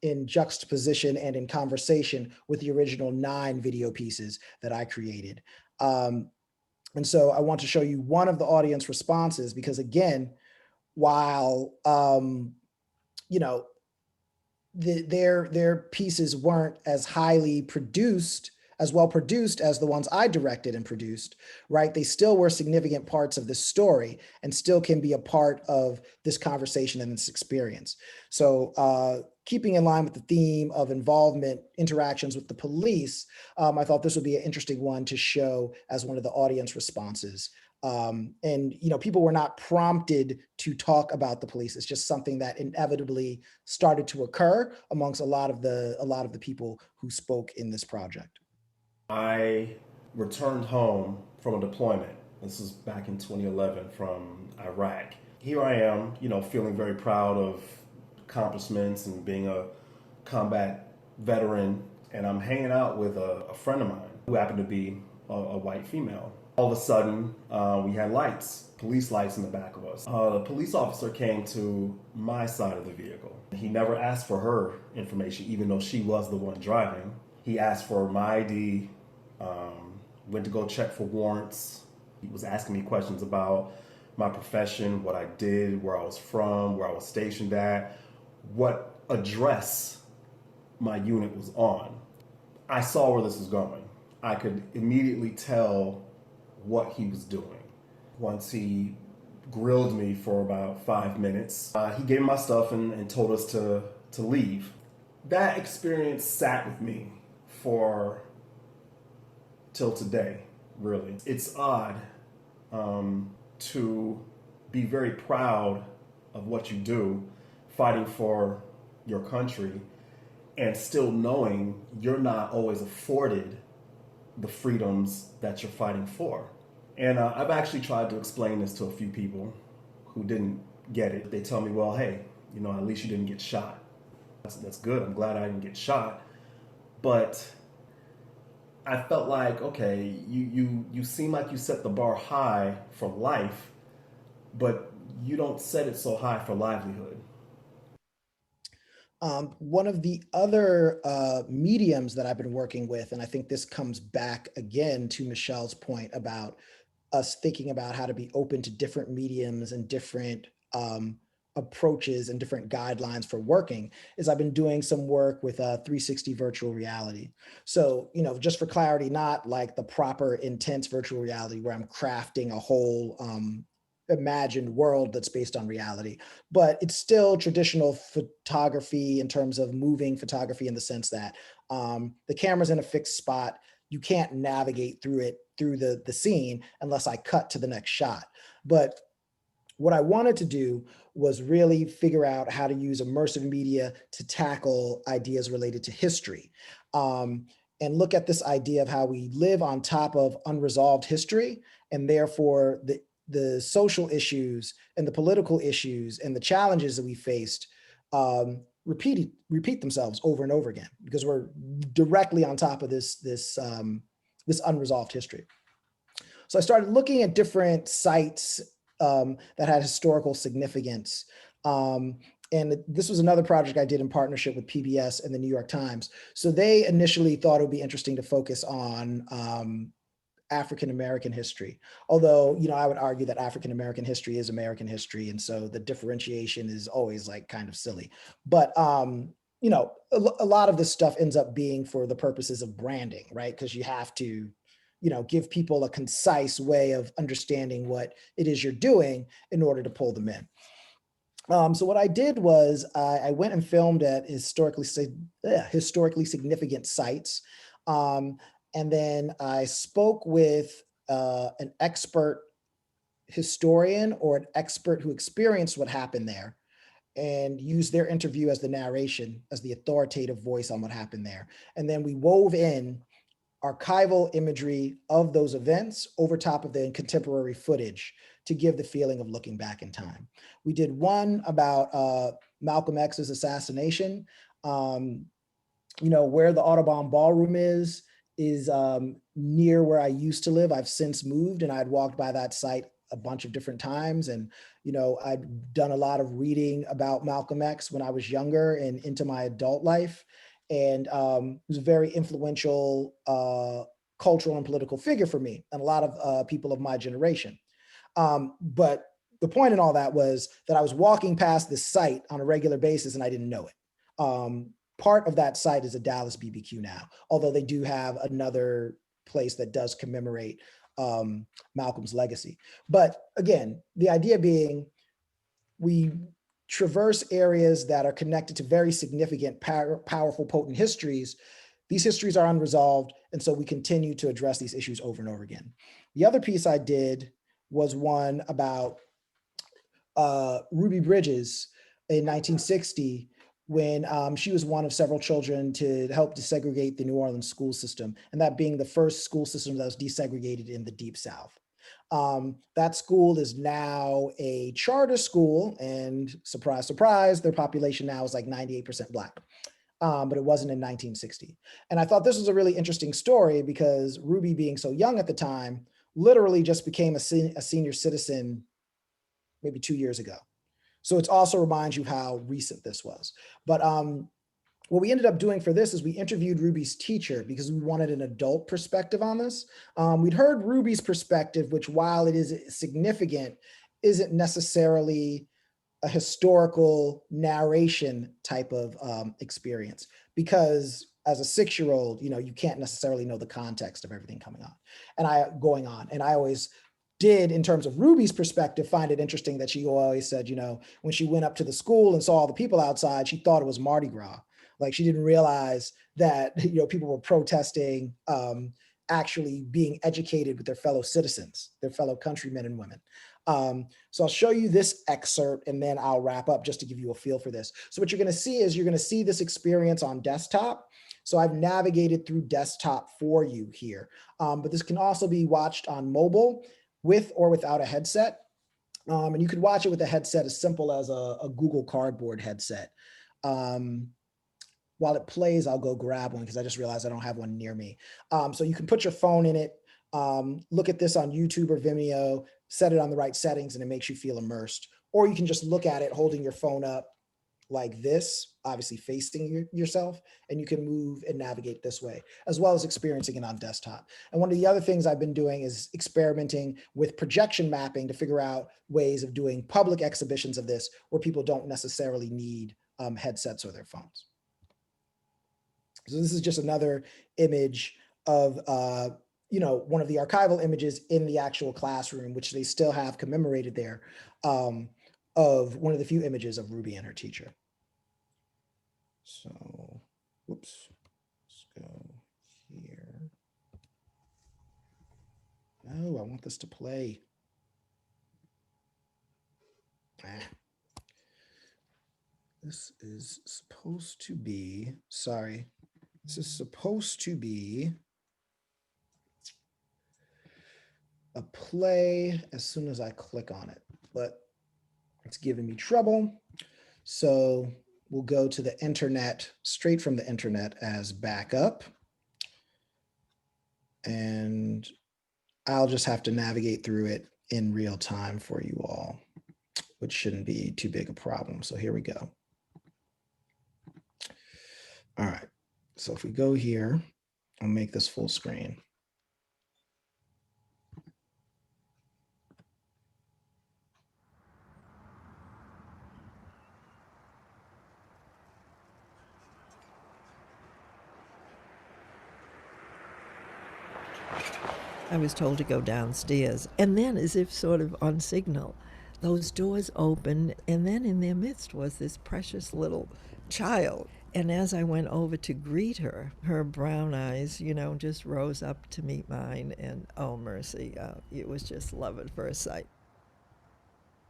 in juxtaposition and in conversation with the original 9 video pieces that I created. And so I want to show you one of the audience responses because again, while you know, their pieces weren't as highly produced, as well produced as the ones I directed and produced, right? They still were significant parts of this story and still can be a part of this conversation and this experience. So keeping in line with the theme of involvement, interactions with the police, I thought this would be an interesting one to show as one of the audience responses. And you know, people were not prompted to talk about the police. It's just something that inevitably started to occur amongst a lot of the people who spoke in this project. I returned home from a deployment. This is back in 2011 from Iraq. Here I am, you know, feeling very proud of accomplishments and being a combat veteran. And I'm hanging out with a friend of mine who happened to be a white female. All of a sudden, we had lights, police lights in the back of us. The police officer came to my side of the vehicle. He never asked for her information, even though she was the one driving. He asked for my ID, went to go check for warrants. He was asking me questions about my profession, what I did, where I was from, where I was stationed at, what address my unit was on. I saw where this was going. I could immediately tell what he was doing. Once he grilled me for about 5 minutes, he gave me my stuff and told us to leave. That experience sat with me for till today, really. It's odd to be very proud of what you do, fighting for your country, and still knowing you're not always afforded the freedoms that you're fighting for. And I've actually tried to explain this to a few people who didn't get it. They tell me, well, hey, you know, at least you didn't get shot. That's good. I'm glad I didn't get shot. But I felt like, okay, you seem like you set the bar high for life, but you don't set it so high for livelihood. One of the other mediums that I've been working with, and I think this comes back again to Michelle's point about us thinking about how to be open to different mediums and different approaches and different guidelines for working, is I've been doing some work with 360 virtual reality. So, you know, just for clarity, not like the proper intense virtual reality where I'm crafting a whole imagined world that's based on reality, but it's still traditional photography in terms of moving photography, in the sense that the camera's in a fixed spot. You can't navigate through it, through the scene, unless I cut to the next shot. But what I wanted to do was really figure out how to use immersive media to tackle ideas related to history, and look at this idea of how we live on top of unresolved history, and therefore the social issues and the political issues and the challenges that we faced repeat themselves over and over again, because we're directly on top of this unresolved history. So I started looking at different sites that had historical significance. And this was another project I did in partnership with PBS and the New York Times. So they initially thought it would be interesting to focus on African-American history. Although, I would argue that African-American history is American history. And so the differentiation is always like kind of silly. But, a lot of this stuff ends up being for the purposes of branding, right? Because you have to, give people a concise way of understanding what it is you're doing in order to pull them in. So what I did was I went and filmed at historically significant sites. And then I spoke with an expert historian or an expert who experienced what happened there, and used their interview as the narration, as the authoritative voice on what happened there. And then we wove in archival imagery of those events over top of the contemporary footage to give the feeling of looking back in time. We did one about Malcolm X's assassination. Where the Audubon Ballroom is near where I used to live. I've since moved, and I'd walked by that site a bunch of different times. And, I'd done a lot of reading about Malcolm X when I was younger and into my adult life. And he was a very influential cultural and political figure for me and a lot of people of my generation. But the point in all that was that I was walking past this site on a regular basis and I didn't know it. Part of that site is a Dallas BBQ now, although they do have another place that does commemorate Malcolm's legacy. But again, the idea being, we traverse areas that are connected to very significant, powerful, potent histories. These histories are unresolved, and so we continue to address these issues over and over again. The other piece I did was one about Ruby Bridges in 1960, when she was one of several children to help desegregate the New Orleans school system, and that being the first school system that was desegregated in the Deep South. That school is now a charter school, and surprise, surprise, their population now is like 98% Black, but it wasn't in 1960. And I thought this was a really interesting story because Ruby, being so young at the time, literally just became a senior citizen maybe 2 years ago. So it also reminds you how recent this was. But what we ended up doing for this is we interviewed Ruby's teacher because we wanted an adult perspective on this. We'd heard Ruby's perspective, which, while it is significant, isn't necessarily a historical narration type of experience, because as a 6-year-old, you can't necessarily know the context of everything going on. And I always did, in terms of Ruby's perspective, find it interesting that she always said, when she went up to the school and saw all the people outside, she thought it was Mardi Gras. Like, she didn't realize that, people were protesting, actually being educated with their fellow citizens, their fellow countrymen and women. So I'll show you this excerpt and then I'll wrap up just to give you a feel for this. So what you're going to see is this experience on desktop. So I've navigated through desktop for you here, but this can also be watched on mobile with or without a headset. And you could watch it with a headset as simple as a Google Cardboard headset. While it plays, I'll go grab one because I just realized I don't have one near me. So you can put your phone in it, look at this on YouTube or Vimeo, set it on the right settings, and it makes you feel immersed. Or you can just look at it holding your phone up like this, obviously facing yourself, and you can move and navigate this way, as well as experiencing it on desktop. And one of the other things I've been doing is experimenting with projection mapping to figure out ways of doing public exhibitions of this where people don't necessarily need headsets or their phones. So this is just another image of one of the archival images in the actual classroom, which they still have commemorated there, of one of the few images of Ruby and her teacher. So, whoops, let's go here. No, I want this to play. This is supposed to be, sorry, this is supposed to be a play as soon as I click on it, but it's giving me trouble. So we'll go to the internet, straight from the internet as backup. And I'll just have to navigate through it in real time for you all, which shouldn't be too big a problem. So here we go. All right, so if we go here, I'll make this full screen. I was told to go downstairs, and then as if sort of on signal, those doors opened, and then in their midst was this precious little child. And as I went over to greet her, her brown eyes, just rose up to meet mine, and oh mercy, it was just love at first sight.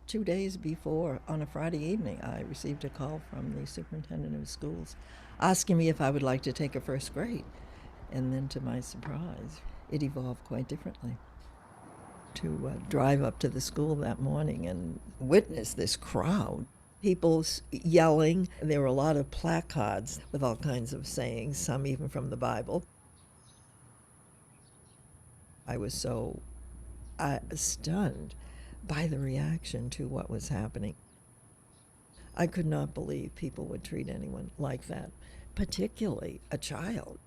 2 days before, on a Friday evening, I received a call from the superintendent of schools asking me if I would like to take a first grade. And then to my surprise, it evolved quite differently. To drive up to the school that morning and witness this crowd, people yelling. There were a lot of placards with all kinds of sayings, some even from the Bible. I was so stunned by the reaction to what was happening. I could not believe people would treat anyone like that, particularly a child.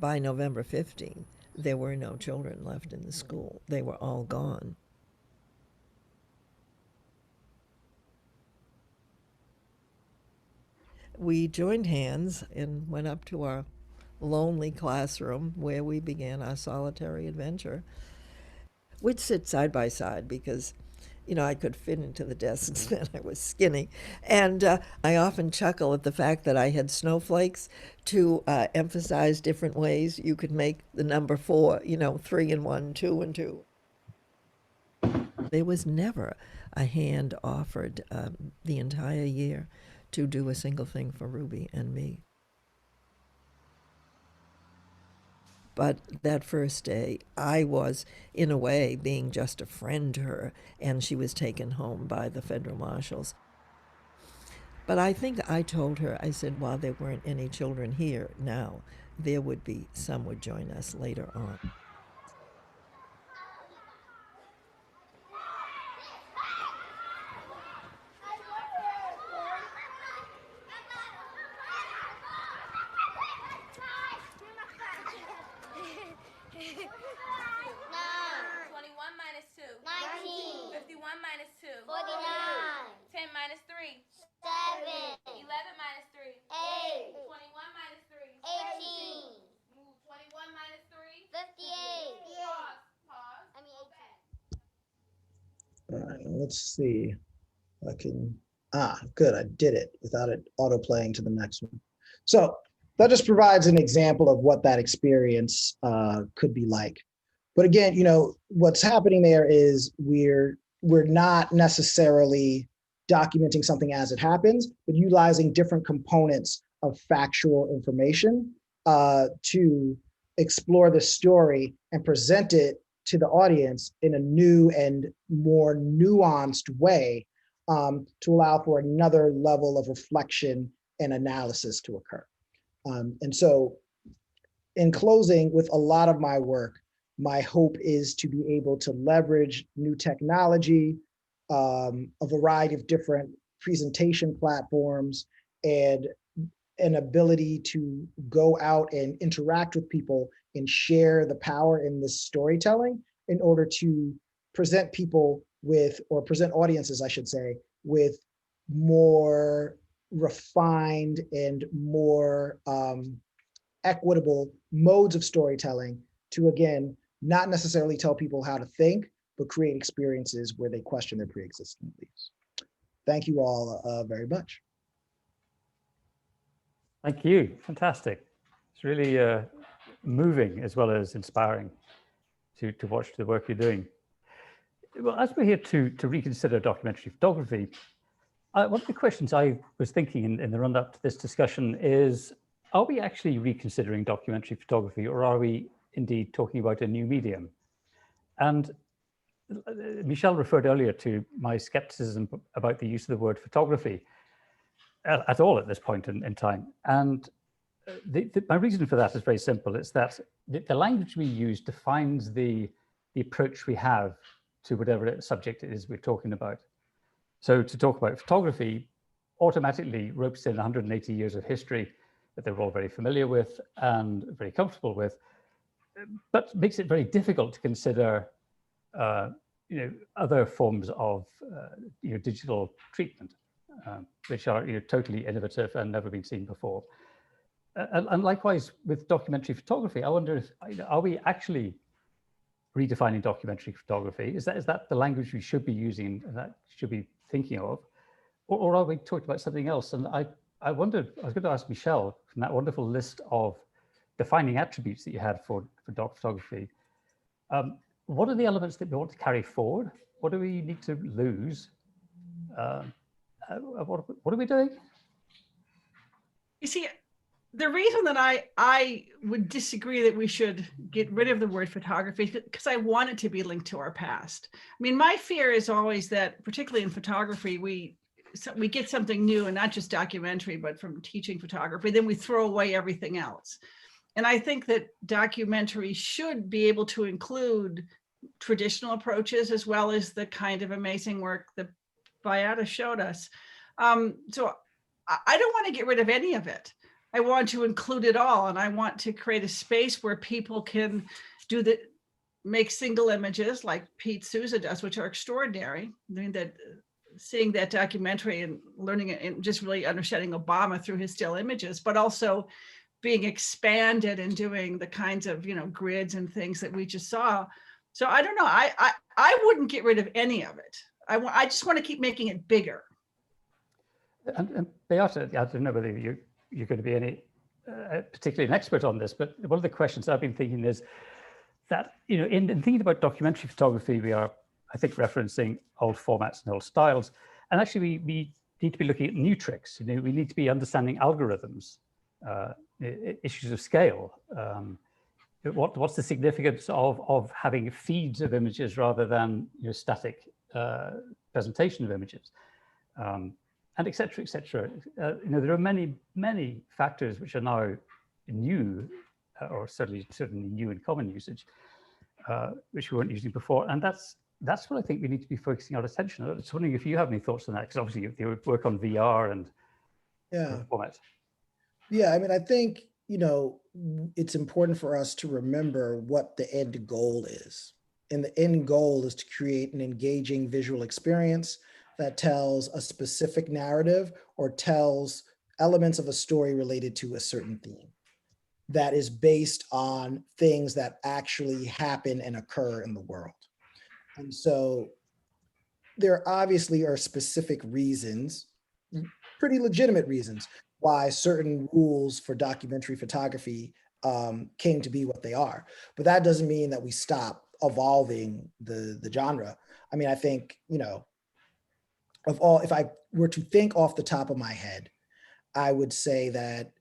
By November 15th, there were no children left in the school. They were all gone. We joined hands and went up to our lonely classroom where we began our solitary adventure. We'd sit side by side because, I could fit into the desks and I was skinny. And I often chuckle at the fact that I had snowflakes to emphasize different ways you could make the number 4, 3 and 1, 2 and 2. There was never a hand offered the entire year to do a single thing for Ruby and me. But that first day, I was, in a way, being just a friend to her, and she was taken home by the federal marshals. But I think I told her, I said, while there weren't any children here now, there would be, some would join us later on. All right, let's see. I can, good, I did it without it auto-playing to the next one. So that just provides an example of what that experience could be like. But again, what's happening there is we're not necessarily documenting something as it happens, but utilizing different components of factual information to explore the story and present it to the audience in a new and more nuanced way to allow for another level of reflection and analysis to occur. And so in closing, with a lot of my work, my hope is to be able to leverage new technology, a variety of different presentation platforms, and an ability to go out and interact with people and share the power in this storytelling in order to present people with, or present audiences, I should say, with more refined and more equitable modes of storytelling to, again, not necessarily tell people how to think, but create experiences where they question their pre-existing beliefs. Thank you all very much. Thank you. Fantastic. It's really moving as well as inspiring to watch the work you're doing. Well, as we're here to reconsider documentary photography, one of the questions I was thinking in the run-up to this discussion is, are we actually reconsidering documentary photography, or are we indeed talking about a new medium? And Michelle referred earlier to my skepticism about the use of the word photography at all at this point in time. And my reason for that is very simple. It's that the language we use defines the approach we have to whatever subject it is we're talking about. So to talk about photography automatically ropes in 180 years of history that they're all very familiar with and very comfortable with, but makes it very difficult to consider other forms of digital treatment, which are totally innovative and never been seen before. And likewise with documentary photography, I wonder, are we actually redefining documentary photography? Is that the language we should be using and that should be thinking of? Or are we talking about something else? And I wondered, I was going to ask Michelle, from that wonderful list of defining attributes that you had for doc photography, what are the elements that we want to carry forward? What do we need to lose? What are we doing? You see, the reason that I would disagree that we should get rid of the word photography, because I want it to be linked to our past. I mean, my fear is always that, particularly in photography, we get something new, and not just documentary, but from teaching photography, then we throw away everything else. And I think that documentary should be able to include traditional approaches as well as the kind of amazing work that Bayeté showed us. So I don't want to get rid of any of it. I want to include it all, and I want to create a space where people can make single images like Pete Souza does, which are extraordinary. I mean, that seeing that documentary and learning it and just really understanding Obama through his still images, but also being expanded and doing the kinds of grids and things that we just saw. So I don't know. I wouldn't get rid of any of it. I just want to keep making it bigger. And Bayeté, I don't know whether you're going to be any particularly an expert on this, but one of the questions I've been thinking is that, in thinking about documentary photography, we are, I think, referencing old formats and old styles. And actually, we need to be looking at new tricks. We need to be understanding algorithms, issues of scale. What's the significance of having feeds of images rather than static presentation of images? And et cetera, et cetera. There are many, many factors which are now new, or certainly new in common usage, which we weren't using before. And that's what I think we need to be focusing our attention on. I was wondering if you have any thoughts on that, because obviously you work on VR and formats. Yeah, I mean, I think, it's important for us to remember what the end goal is. And the end goal is to create an engaging visual experience that tells a specific narrative or tells elements of a story related to a certain theme that is based on things that actually happen and occur in the world. And so there obviously are specific reasons, pretty legitimate reasons, why certain rules for documentary photography came to be what they are. But that doesn't mean that we stop evolving the genre. I mean, I think, if I were to think off the top of my head, I would say that,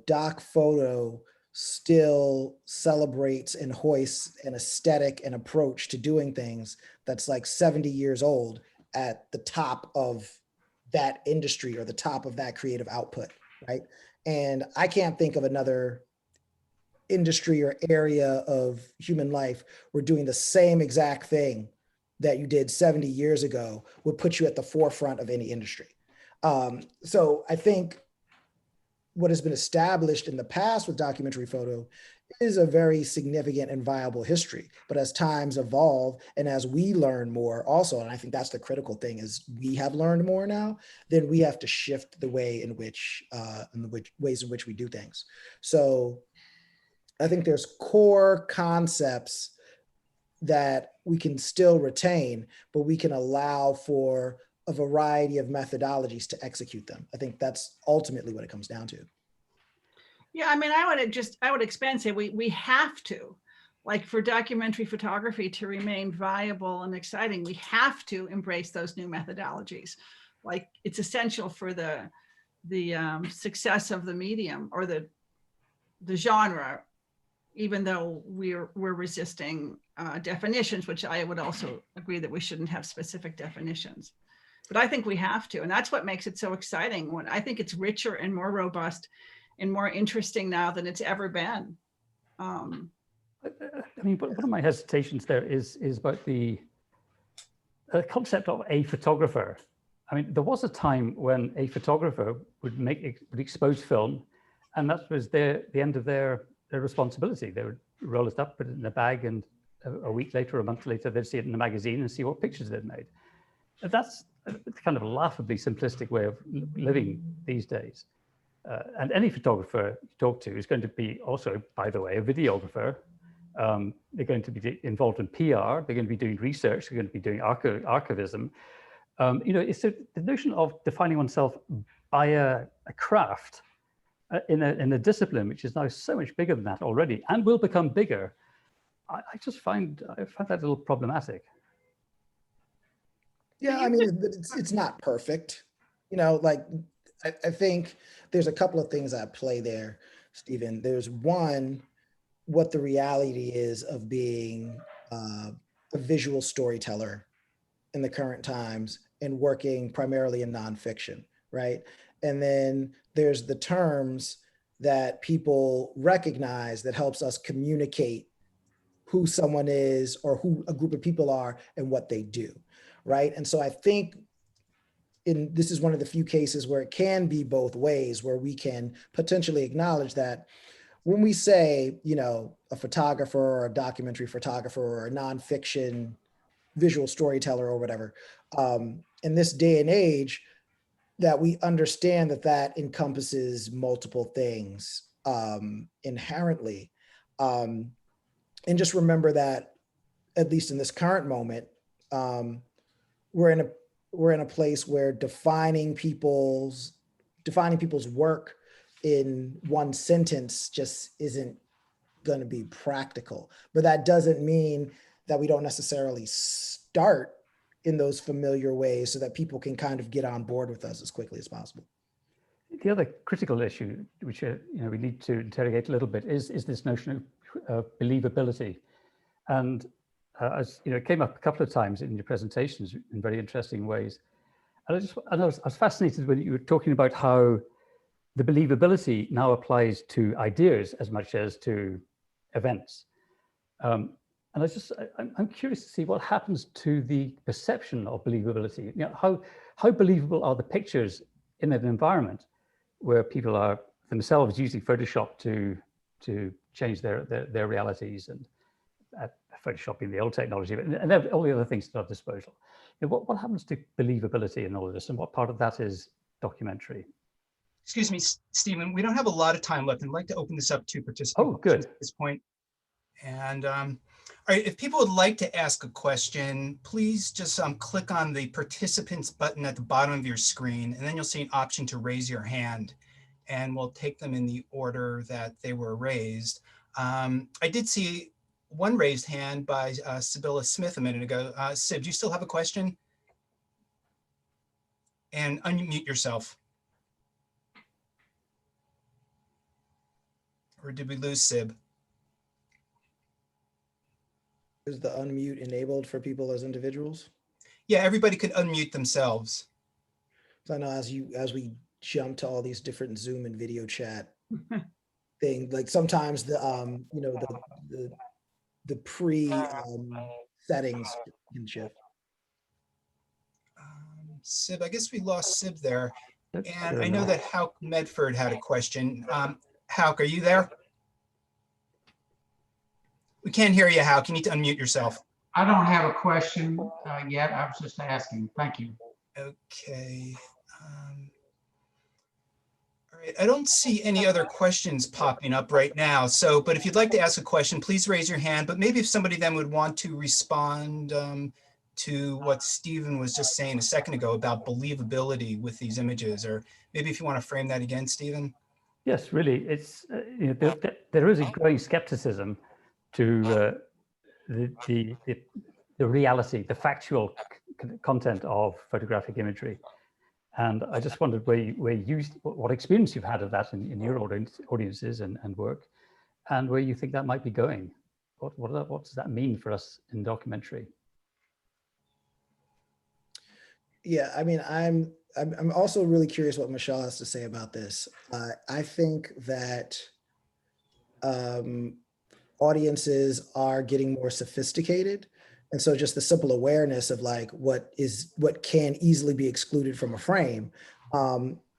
doc photo still celebrates and hoists an aesthetic and approach to doing things that's like 70 years old at the top of that industry or the top of that creative output, right? And I can't think of another industry or area of human life where doing the same exact thing that you did 70 years ago would put you at the forefront of any industry. So I think what has been established in the past with documentary photo is a very significant and viable history. But as times evolve and as we learn more also, and I think that's the critical thing, is we have learned more now, then we have to shift the way in which, ways in which we do things. So I think there's core concepts that we can still retain, but we can allow for a variety of methodologies to execute them. I think that's ultimately what it comes down to. Yeah, I mean, I would expand and say we have to, like for documentary photography to remain viable and exciting, we have to embrace those new methodologies. Like it's essential for the success of the medium or the genre, even though we're resisting definitions, which I would also agree that we shouldn't have specific definitions. But I think we have to, and that's what makes it so exciting. When I think it's richer and more robust and more interesting now than it's ever been. I mean, one of my hesitations there is about the concept of a photographer. I mean, there was a time when a photographer would expose film, and that was the end of their responsibility. They would roll it up, put it in a bag, and a week later, a month later, they'd see it in the magazine and see what pictures they'd made. That's a kind of a laughably simplistic way of living these days. And any photographer you talk to is going to be also, by the way, a videographer. They're going to be involved in PR. They're going to be doing research. They're going to be doing archivism. You know, it's the notion of defining oneself by a craft in a discipline, which is now so much bigger than that already and will become bigger. I find that a little problematic. Yeah, I mean, it's not perfect. You know, like I think there's a couple of things at play there, Stephen. There's one, what the reality is of being a visual storyteller in the current times and working primarily in nonfiction, right? And then there's the terms that people recognize that helps us communicate who someone is or who a group of people are and what they do, right? And so I think this is one of the few cases where it can be both ways, where we can potentially acknowledge that when we say, you know, a photographer or a documentary photographer or a nonfiction visual storyteller or whatever, in this day and age, that we understand that that encompasses multiple things inherently. And just remember that, at least in this current moment, we're in a place where defining people's work in one sentence just isn't going to be practical. But that doesn't mean that we don't necessarily start in those familiar ways so that people can kind of get on board with us as quickly as possible. The other critical issue, which we need to interrogate a little bit, is this notion of believability. And as you know, it came up a couple of times in your presentations in very interesting ways. And I was fascinated when you were talking about how the believability now applies to ideas as much as to events. And I'm curious to see what happens to the perception of believability. You know, how believable are the pictures in an environment where people are themselves using Photoshop to change their realities, and Photoshop being the old technology, and all the other things at our disposal. You know, what happens to believability in all of this, and what part of that is documentary? Excuse me, Stephen, we don't have a lot of time left. I'd like to open this up to participants. Oh, good. At this point. And all right, if people would like to ask a question, please just click on the participants button at the bottom of your screen, and then you'll see an option to raise your hand, and we'll take them in the order that they were raised. I did see one raised hand by Sibylla Smith a minute ago. Sib, do you still have a question? And unmute yourself. Or did we lose Sib? Is the unmute enabled for people as individuals? Yeah, everybody could unmute themselves. So I know as we jump to all these different Zoom and video chat thing, like sometimes the the pre settings can shift. Sib, I guess we lost Sib there. And I know that Hauk Medford had a question. Hauk, are you there? We can't hear you, Hauk. You need to unmute yourself. I don't have a question yet. I was just asking. Thank you. Okay. All I don't see any other questions popping up right now. So, but if you'd like to ask a question, please raise your hand. But maybe if somebody then would want to respond to what Stephen was just saying a second ago about believability with these images, or maybe if you want to frame that again, Stephen. Yes, really, it's there is a growing skepticism to the reality, the factual content of photographic imagery. And I just wondered what experience you've had of that in your audiences and work, and where you think that might be going. What does that mean for us in documentary? Yeah, I mean, I'm also really curious what Michelle has to say about this. I think that audiences are getting more sophisticated. And so just the simple awareness of like what can easily be excluded from a frame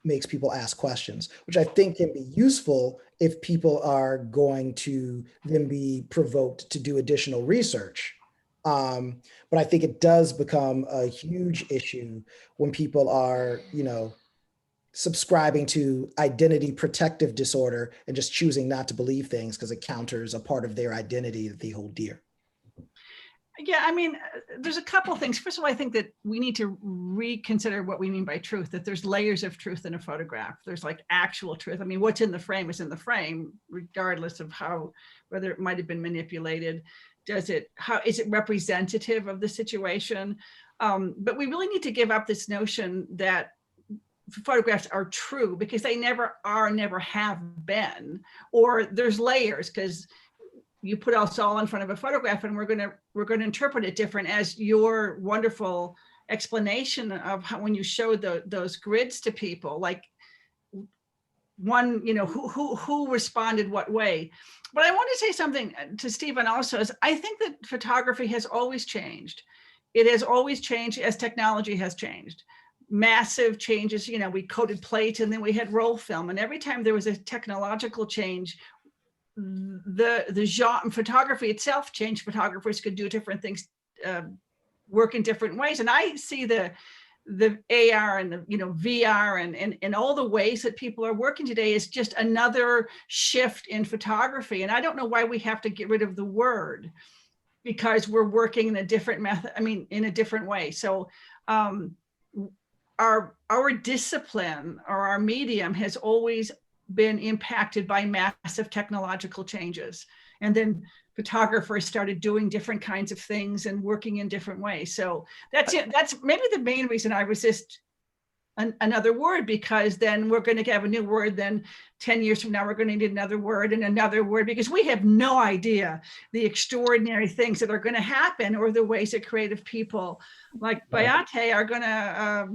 makes people ask questions, which I think can be useful if people are going to then be provoked to do additional research. But I think it does become a huge issue when people are, subscribing to identity protective disorder and just choosing not to believe things because it counters a part of their identity that they hold dear. Yeah, I mean, there's a couple of things. First of all, I think that we need to reconsider what we mean by truth, that there's layers of truth in a photograph. There's like actual truth. I mean, what's in the frame is in the frame, regardless of whether it might have been manipulated. Is it representative of the situation? But we really need to give up this notion that photographs are true, because they never are, never have been, or there's layers, because you put us all in front of a photograph and we're going to interpret it different, as your wonderful explanation of how, when you showed those grids to people, like one, who responded what way. But I want to say something to Stephen also, is I think that photography has always changed. It has always changed as technology has changed. Massive changes, we coated plate and then we had roll film. And every time there was a technological change, the genre photography itself changed. Photographers could do different things, work in different ways. And I see the AR and the VR and all the ways that people are working today is just another shift in photography. And I don't know why we have to get rid of the word, because we're working in a different method. I mean, in a different way. So our discipline or our medium has always been impacted by massive technological changes. And then photographers started doing different kinds of things and working in different ways. So that's it. That's maybe the main reason I resist another word, because then we're going to have a new word. Then 10 years from now, we're going to need another word and another word, because we have no idea the extraordinary things that are going to happen, or the ways that creative people like Bayeté are going to,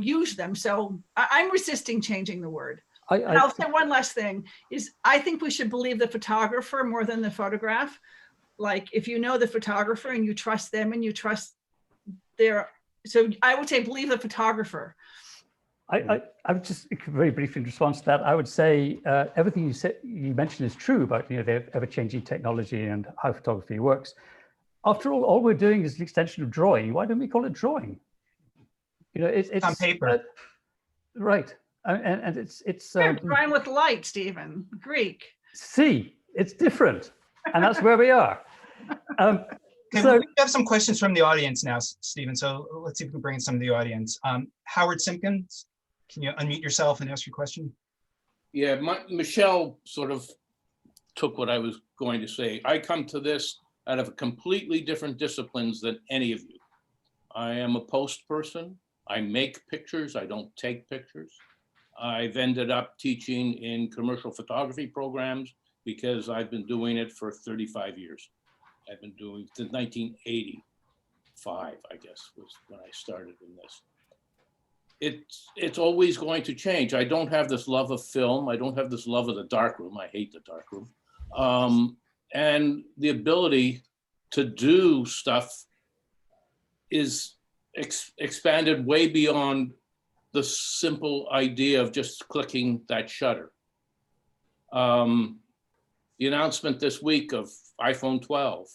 use them. So I'm resisting changing the word. And I'll say one last thing is, I think we should believe the photographer more than the photograph. Like, if you know the photographer and you trust them and you trust so I would say believe the photographer. I would just very briefly in response to that, I would say everything you mentioned is true about the ever-changing technology and how photography works. After all we're doing is the extension of drawing. Why don't we call it drawing? It's on paper, right? And it's drawing with light, Stephen. Greek. See, it's different, and that's where we are. Okay, so we have some questions from the audience now, Stephen. So let's see if we can bring in some of the audience. Howard Simpkins, can you unmute yourself and ask your question? Yeah, Michelle sort of took what I was going to say. I come to this out of completely different disciplines than any of you. I am a post person. I make pictures. I don't take pictures. I've ended up teaching in commercial photography programs because I've been doing it for 35 years. I've been doing since 1985, I guess, was when I started in this. It's always going to change. I don't have this love of film. I don't have this love of the darkroom. I hate the darkroom. And the ability to do stuff is expanded way beyond the simple idea of just clicking that shutter. The announcement this week of iPhone 12,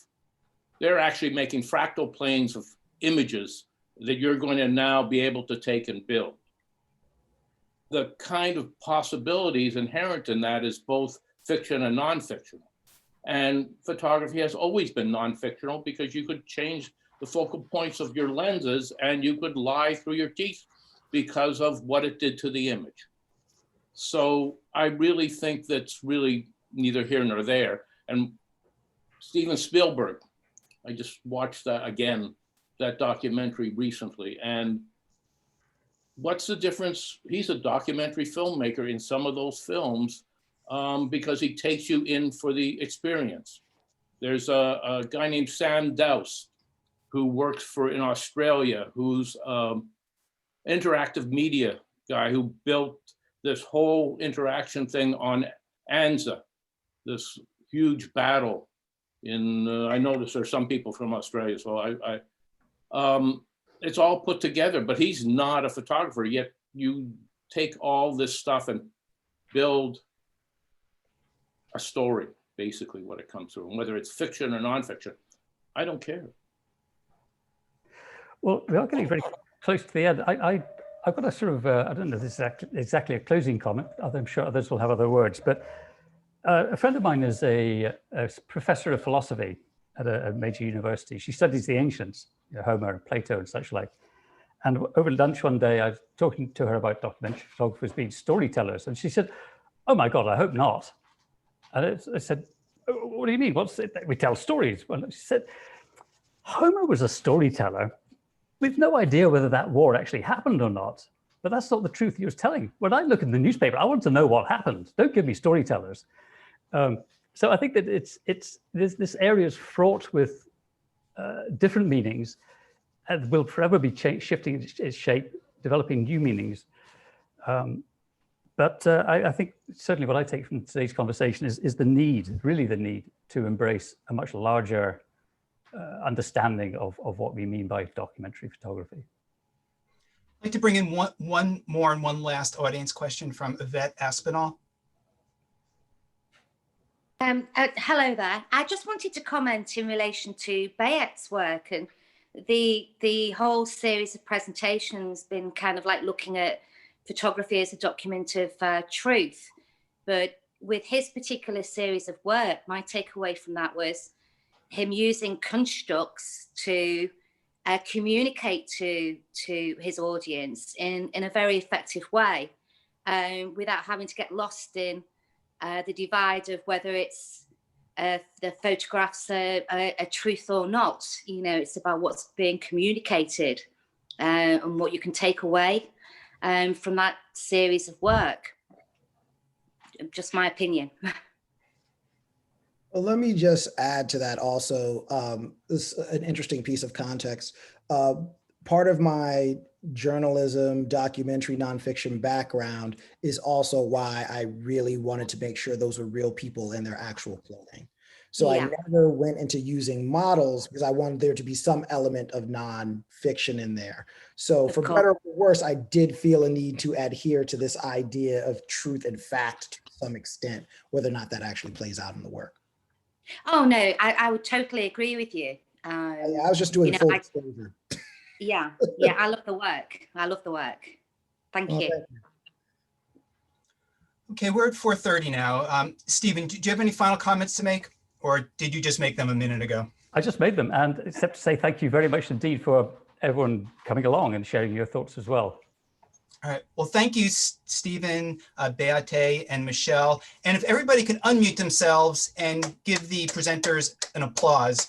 they're actually making fractal planes of images that you're going to now be able to take and build. the kind of possibilities inherent in that is both fiction and nonfiction. And photography has always been non-fictional because you could change the focal points of your lenses and you could lie through your teeth because of what it did to the image. So I really think that's really neither here nor there. And Steven Spielberg, I just watched that again, that documentary recently. And what's the difference? He's a documentary filmmaker in some of those films because he takes you in for the experience. There's a guy named Sam Dowse who works in Australia, who's interactive media guy who built this whole interaction thing on Anza, this huge battle in, I noticed there's some people from Australia, so it's all put together, but he's not a photographer, yet you take all this stuff and build a story, basically what it comes through, and whether it's fiction or nonfiction, I don't care. Well, we are getting very close to the end. I've got a sort of, I don't know if this is exactly a closing comment, I'm sure others will have other words, but a friend of mine is a professor of philosophy at a major university. She studies the ancients, Homer, Plato and such like. And over lunch one day, I was talking to her about documentary photographers being storytellers. And she said, oh my God, I hope not. And I said, what do you mean? What's it? We tell stories. Well, she said, Homer was a storyteller. We've no idea whether that war actually happened or not, but that's not the truth he was telling. When I look in the newspaper, I want to know what happened. Don't give me storytellers. So I think that this area is fraught with different meanings and will forever be shifting its shape, developing new meanings. But I think certainly what I take from today's conversation is the need, really the need to embrace a much larger understanding of what we mean by documentary photography. I'd like to bring in one more and one last audience question from Yvette Aspinall. Hello there. I just wanted to comment in relation to Bayeté's work, and the whole series of presentations been kind of like looking at photography as a document of truth. But with his particular series of work, my takeaway from that was him using constructs to communicate to his audience in a very effective way, without having to get lost in the divide of whether it's the photographs are a truth or not. You know, it's about what's being communicated and what you can take away from that series of work. Just my opinion. Well, let me just add to that also. This is an interesting piece of context. Part of my journalism, documentary, nonfiction background is also why I really wanted to make sure those were real people in their actual clothing. So yeah. I never went into using models because I wanted there to be some element of nonfiction in there. So for better or for worse, I did feel a need to adhere to this idea of truth and fact to some extent, whether or not that actually plays out in the work. Oh, no, I would totally agree with you. I was just doing full exposure. Yeah, I love the work. I love the work. Thank you. Okay, we're at 4:30 now. Stephen, do you have any final comments to make, or did you just make them a minute ago? I just made them, and except to say thank you very much indeed for everyone coming along and sharing your thoughts as well. All right. Well, thank you, Stephen, Bayeté, and Michelle. And if everybody could unmute themselves and give the presenters an applause.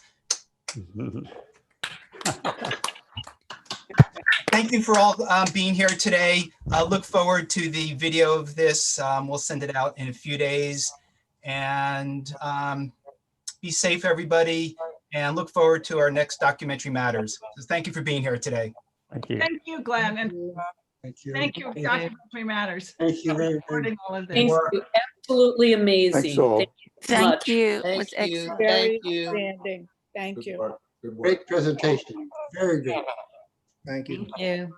Thank you for all being here today. Look forward to the video of this. We'll send it out in a few days. And be safe, everybody. And look forward to our next Documentary Matters. So thank you for being here today. Thank you. Thank you, Glenn. And thank you. Thank you, Documentary Matters. Thank you very much. All of this. Thank you. Absolutely amazing. Thanks all. Thank you. Thank Was you. excellent. Thank you. Outstanding. Thank you. Good work. Great presentation. Very good. Thank you. Thank you.